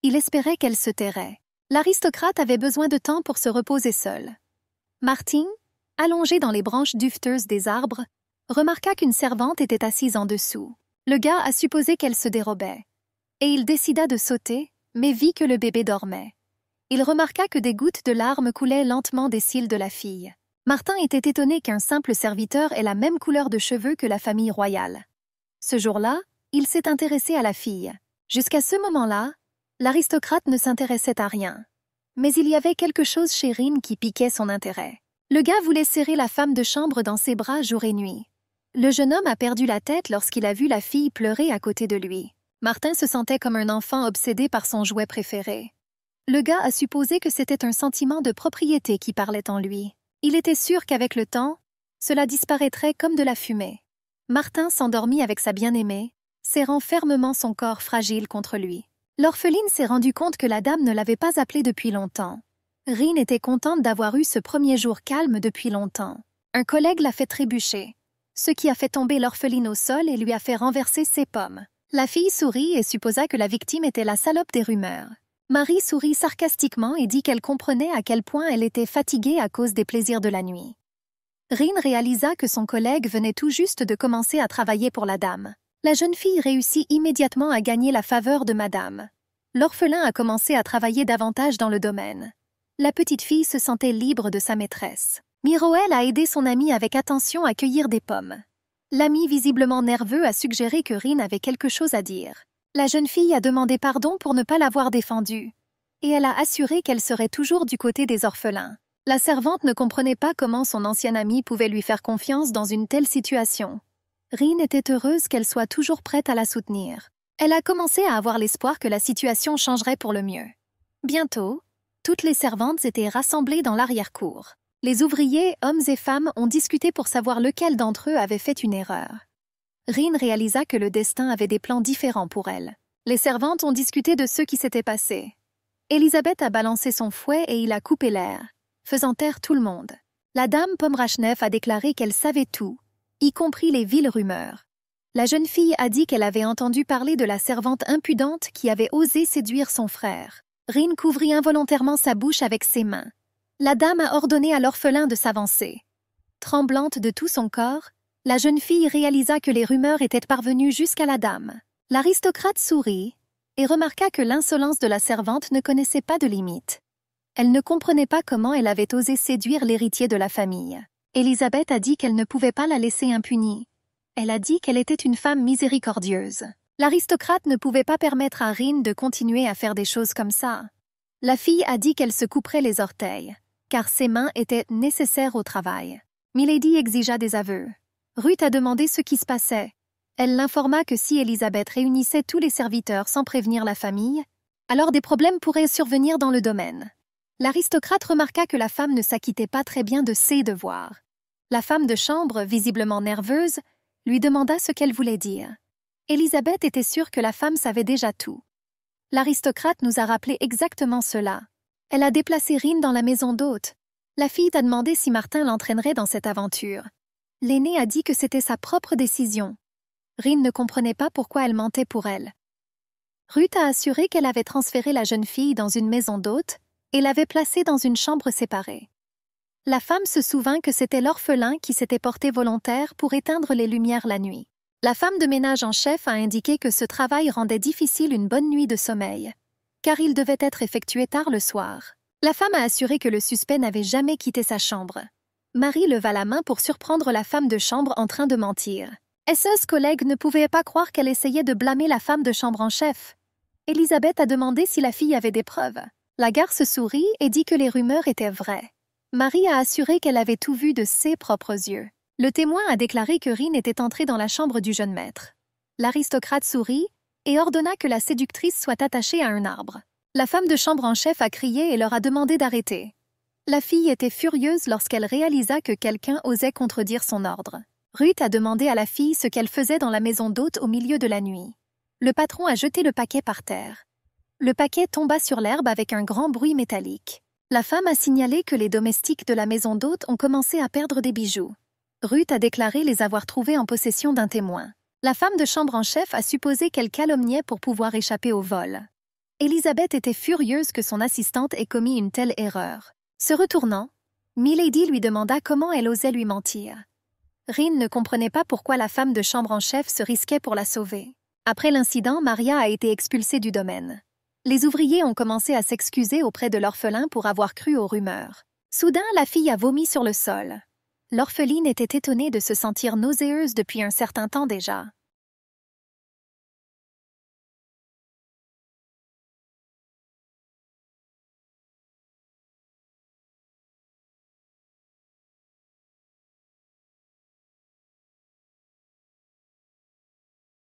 S1: il espérait qu'elle se tairait. L'aristocrate avait besoin de temps pour se reposer seul. Martin, allongé dans les branches dufteuses des arbres, remarqua qu'une servante était assise en dessous. Le gars a supposé qu'elle se dérobait, et il décida de sauter, mais vit que le bébé dormait. Il remarqua que des gouttes de larmes coulaient lentement des cils de la fille. Martin était étonné qu'un simple serviteur ait la même couleur de cheveux que la famille royale. Ce jour-là, il s'est intéressé à la fille. Jusqu'à ce moment-là, l'aristocrate ne s'intéressait à rien. Mais il y avait quelque chose chez Rin qui piquait son intérêt. Le gars voulait serrer la femme de chambre dans ses bras jour et nuit. Le jeune homme a perdu la tête lorsqu'il a vu la fille pleurer à côté de lui. Martin se sentait comme un enfant obsédé par son jouet préféré. Le gars a supposé que c'était un sentiment de propriété qui parlait en lui. Il était sûr qu'avec le temps, cela disparaîtrait comme de la fumée. Martin s'endormit avec sa bien-aimée, serrant fermement son corps fragile contre lui. L'orpheline s'est rendue compte que la dame ne l'avait pas appelée depuis longtemps. Rin était contente d'avoir eu ce premier jour calme depuis longtemps. Un collègue l'a fait trébucher, ce qui a fait tomber l'orpheline au sol et lui a fait renverser ses pommes. La fille sourit et supposa que la victime était la salope des rumeurs. Marie sourit sarcastiquement et dit qu'elle comprenait à quel point elle était fatiguée à cause des plaisirs de la nuit. Rin réalisa que son collègue venait tout juste de commencer à travailler pour la dame. La jeune fille réussit immédiatement à gagner la faveur de madame. L'orphelin a commencé à travailler davantage dans le domaine. La petite fille se sentait libre de sa maîtresse. Miroël a aidé son ami avec attention à cueillir des pommes. L'ami, visiblement nerveux, a suggéré que Rin avait quelque chose à dire. La jeune fille a demandé pardon pour ne pas l'avoir défendue, et elle a assuré qu'elle serait toujours du côté des orphelins. La servante ne comprenait pas comment son ancien ami pouvait lui faire confiance dans une telle situation. Rin était heureuse qu'elle soit toujours prête à la soutenir. Elle a commencé à avoir l'espoir que la situation changerait pour le mieux. Bientôt, toutes les servantes étaient rassemblées dans l'arrière-cour. Les ouvriers, hommes et femmes, ont discuté pour savoir lequel d'entre eux avait fait une erreur. Rin réalisa que le destin avait des plans différents pour elle. Les servantes ont discuté de ce qui s'était passé. Elisabeth a balancé son fouet et il a coupé l'air, faisant taire tout le monde. La dame Pomrachneff a déclaré qu'elle savait tout, y compris les viles rumeurs. La jeune fille a dit qu'elle avait entendu parler de la servante impudente qui avait osé séduire son frère. Rin couvrit involontairement sa bouche avec ses mains. La dame a ordonné à l'orphelin de s'avancer. Tremblante de tout son corps, la jeune fille réalisa que les rumeurs étaient parvenues jusqu'à la dame. L'aristocrate sourit et remarqua que l'insolence de la servante ne connaissait pas de limite. Elle ne comprenait pas comment elle avait osé séduire l'héritier de la famille. Elisabeth a dit qu'elle ne pouvait pas la laisser impunie. Elle a dit qu'elle était une femme miséricordieuse. L'aristocrate ne pouvait pas permettre à Rin de continuer à faire des choses comme ça. La fille a dit qu'elle se couperait les orteils, car ses mains étaient nécessaires au travail. Milady exigea des aveux. Ruth a demandé ce qui se passait. Elle l'informa que si Elisabeth réunissait tous les serviteurs sans prévenir la famille, alors des problèmes pourraient survenir dans le domaine. L'aristocrate remarqua que la femme ne s'acquittait pas très bien de ses devoirs. La femme de chambre, visiblement nerveuse, lui demanda ce qu'elle voulait dire. Elisabeth était sûre que la femme savait déjà tout. L'aristocrate nous a rappelé exactement cela. Elle a déplacé Rin dans la maison d'hôte. La fille a demandé si Martin l'entraînerait dans cette aventure. L'aînée a dit que c'était sa propre décision. Rin ne comprenait pas pourquoi elle mentait pour elle. Ruth a assuré qu'elle avait transféré la jeune fille dans une maison d'hôte et l'avait placée dans une chambre séparée. La femme se souvint que c'était l'orphelin qui s'était porté volontaire pour éteindre les lumières la nuit. La femme de ménage en chef a indiqué que ce travail rendait difficile une bonne nuit de sommeil, car il devait être effectué tard le soir. La femme a assuré que le suspect n'avait jamais quitté sa chambre. Marie leva la main pour surprendre la femme de chambre en train de mentir. Esse's collègue ne pouvait pas croire qu'elle essayait de blâmer la femme de chambre en chef. Elisabeth a demandé si la fille avait des preuves. La garce sourit et dit que les rumeurs étaient vraies. Marie a assuré qu'elle avait tout vu de ses propres yeux. Le témoin a déclaré que Rin était entrée dans la chambre du jeune maître. L'aristocrate sourit et ordonna que la séductrice soit attachée à un arbre. La femme de chambre en chef a crié et leur a demandé d'arrêter. La fille était furieuse lorsqu'elle réalisa que quelqu'un osait contredire son ordre. Ruth a demandé à la fille ce qu'elle faisait dans la maison d'hôte au milieu de la nuit. Le patron a jeté le paquet par terre. Le paquet tomba sur l'herbe avec un grand bruit métallique. La femme a signalé que les domestiques de la maison d'hôte ont commencé à perdre des bijoux. Ruth a déclaré les avoir trouvés en possession d'un témoin. La femme de chambre en chef a supposé qu'elle calomniait pour pouvoir échapper au vol. Élisabeth était furieuse que son assistante ait commis une telle erreur. Se retournant, Milady lui demanda comment elle osait lui mentir. Rine ne comprenait pas pourquoi la femme de chambre en chef se risquait pour la sauver. Après l'incident, Maria a été expulsée du domaine. Les ouvriers ont commencé à s'excuser auprès de l'orphelin pour avoir cru aux rumeurs. Soudain, la fille a vomi sur le sol. L'orpheline était étonnée de se sentir nauséeuse depuis un certain temps déjà.